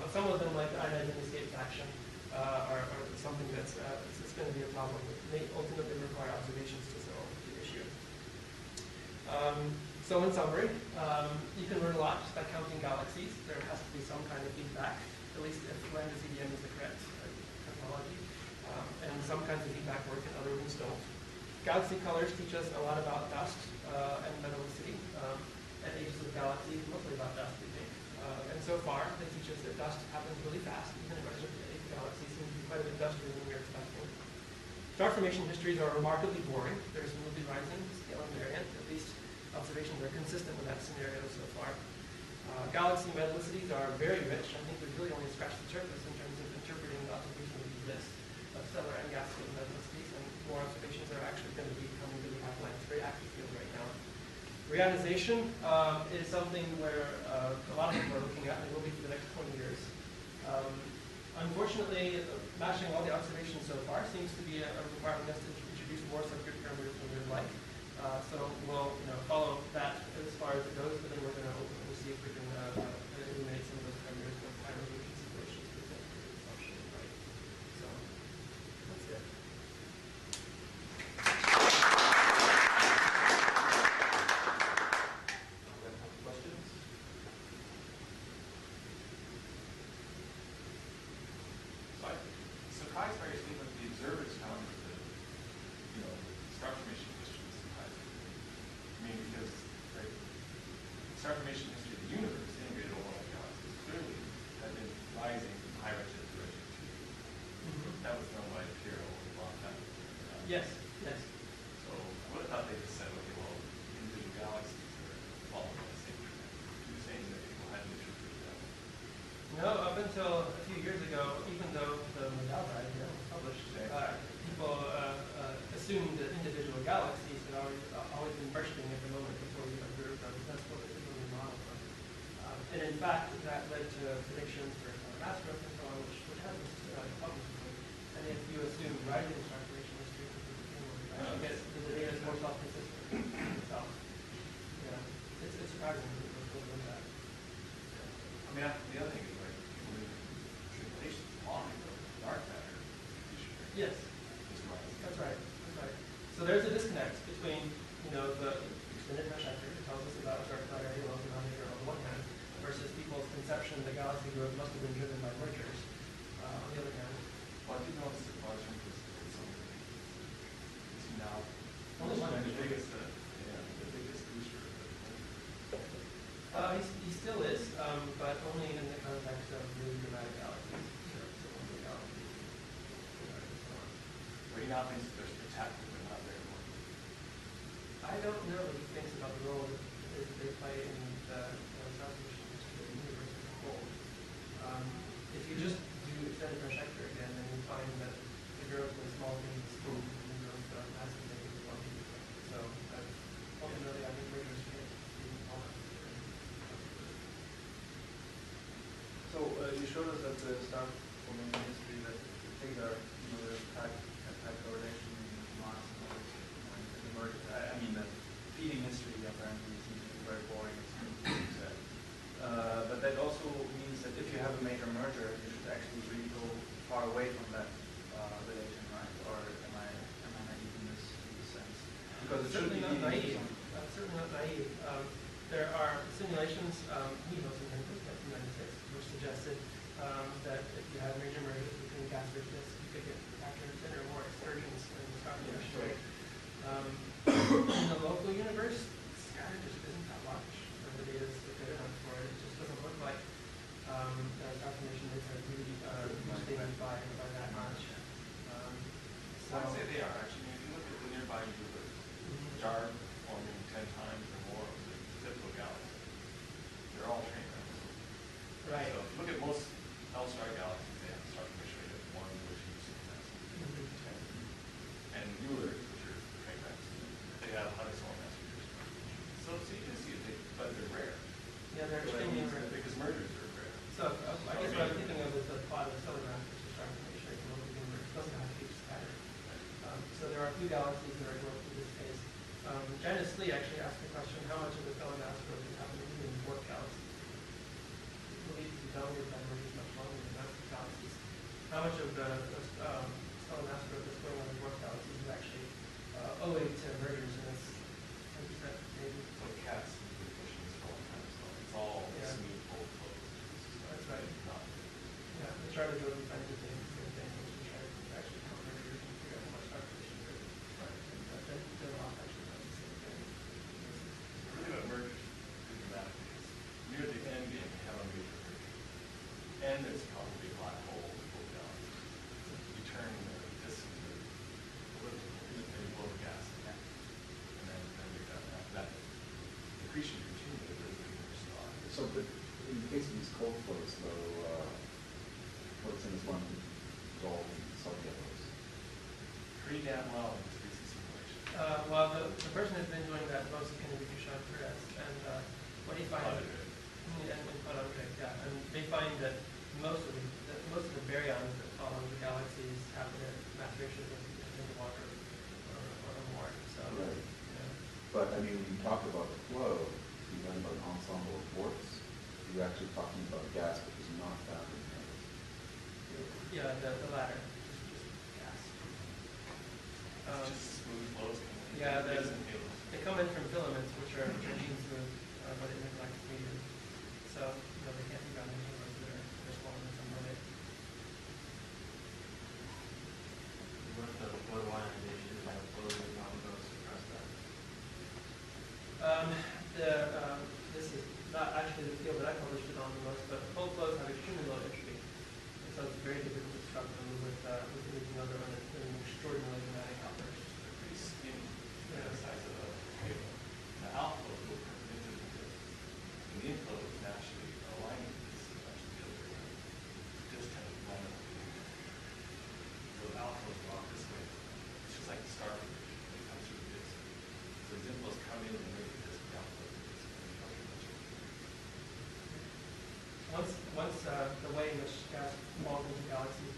But some of them, like the ionizing escape fraction, are something that's it's going to be a problem. It may ultimately require observations to solve the issue. So in summary, you can learn a lot just by counting galaxies. There has to be some kind of feedback, at least if lambda CDM is the correct technology. And some kinds of feedback work and other ones don't. Galaxy colors teach us a lot about dust and metallicity and ages of galaxies, mostly about dust, we think. And so far, they teach us that dust happens really fast. Even if Redshift galaxies seem to be quite a bit dustier than we were expecting. Star formation histories are remarkably boring. There's smoothly rising, scale invariant. At least observations are consistent with that scenario so far. Galaxy metallicities are very rich. I think we've really only scratched the surface in terms of interpreting the observations that exist of stellar and gas-field metallicities, and more observations are actually going to be coming to the pipeline. It's a very active field right now. Reionization is something where a lot of people are looking at, and it will be for the next 20 years. Unfortunately, matching all the observations so far seems to be requiring us to introduce more subgrid parameters than we would like. So we'll follow that as far as it goes, but then we'll see if we can eliminate some of those parameters with high resolution simulations for the function, right? So that's it. Questions? So Kai's very statement, the observers found that the star formation history is surprising. I mean, because star formation history of the universe, integrated overall galaxies, clearly had been rising from high redshift to redshift 2. That was done by Piero a long time ago. Yes, yes. So I would have thought they just said, okay, well, individual galaxies are following the same trend. You're saying that people hadn't interpreted that. No, up until a few years ago, even though the Medal diagram was published, people assumed that individual galaxies had always been bursting at the moment before we observed them. That's what they really modeled them. And in fact, that led to predictions for mass growth and so on, which hasn't published. And if you assume rising star formation history, you get the data is more self-consistent itself. Yeah, it's surprising that people still doing that. I mean, the other thing is, like, people do tribulations long ago, dark matter distribution. Yes. Is rising. That's right. That's right. So there's a disconnect between, the extended mesh actor that tells us about dark matter halos and non-halos on one hand, versus people's conception that galaxy growth must have been driven by mergers on the other hand. Well, I did notice that Martian was is now Only one. the biggest booster. He still is, but only in the context of really dramatic galaxies. So only galaxies. now thinks that they're spectacular, but not very important. I don't know what he thinks about the role that they play in the transformation history of the universe as a whole. If you just do extended conjecture again, then you find that the growth of small things is true, and the growth of massive things is one thing. So ultimately, I think mergers can be all. So you showed us at the start of the history that things are, there's type correlation, mass, and the merger. I mean, the feeding history apparently seems to be very boring, as you said. But that also means that if you have a major merger, you should actually really go far away from that relation, right? Or am I naive in this sense? Because it should Certainly be not naive. some- Certainly not naive. There are simulations, Miho's invented in 1996, which suggested that if you had major mergers between gas rich disks, you could get factor 10 or more excursions in the transformation rate. In the local universe, scatter just isn't that much, or the data is good enough for it. It just doesn't look like the transformation rates are really boosting by that much. So I would say they are actually. If you look at the nearby universe, which are forming 10 times or more of the typical galaxy, they're all train wrecks. Right. So if you look at most L-star galaxies, they have a transformation rate of 1, which is 10. And Mueller, which are train wrecks, they have 100 solar mass years. So you can see it, but they're rare. Yeah, they're extremely rare. Because mergers are rare. So I guess what I'm thinking of is the plot of stellar mass, which is transformation rate in the local universe. It doesn't have huge scatter. So there are a few galaxies that are going through this phase. Janice Lee actually asked the question, how much of the stellar mass growth is happening in dwarf galaxies? It believes to be dominated by mergers much longer than massive galaxies. How much of the stellar mass growth that's going on in dwarf galaxies is actually owing to mergers, and it's 10% maybe. So cats have been pushing this for a long time, so it's all Yeah. smooth old flows. That's right. Not Yeah, the chart of Jordan finds the same thing, which is trying to actually count mergers and figure out how much transformation there is. right. And then off actually does the same thing. Really what mergers do dramatically is near the end game you have a major merger. And it's probably a black hole with both galaxies. You turn the disk into elliptical and you blow the gas in that. And then you got that accretion continues as the universe star. So, but in the case of these cold flows, though, what's in this one dissolved in subgalas? Pretty damn well in this recent simulation. Well, the person who's been doing that most is going to be Kristian, and what he finds, and they find that most of the baryons that fall into the galaxies happen at mass ratios of 10 to 1 or more. So, Right. yeah. But, I mean, when you talk about the flow, you're talking about an ensemble of quarks. You're actually talking about gas which is not found in metals. Yeah, the latter, just gas. Just smooth flows coming in. Yeah, It isn't halos. they come in from filaments, which are mean smooth, but in like medium. So, they can't be found in halos that are smaller than some limit. What the photoionization is like flows and how it goes across that? This is not actually the field that I published it on the most, but cold flows have extremely low entropy. And so it's very difficult to structure them with anything other than an extraordinarily dramatic outburst. They're pretty skinny. They're Yeah. the size of a halo. The outflows will turn into the disk. And the inflows naturally align with this much the other way around. Just kind of line up. So the outflows go out this way. It's just like the star formation. They come through the disk. So the inflows come in and make the disk, the outflows the disk. And they come through much of it. Once the way in which gas falls into galaxies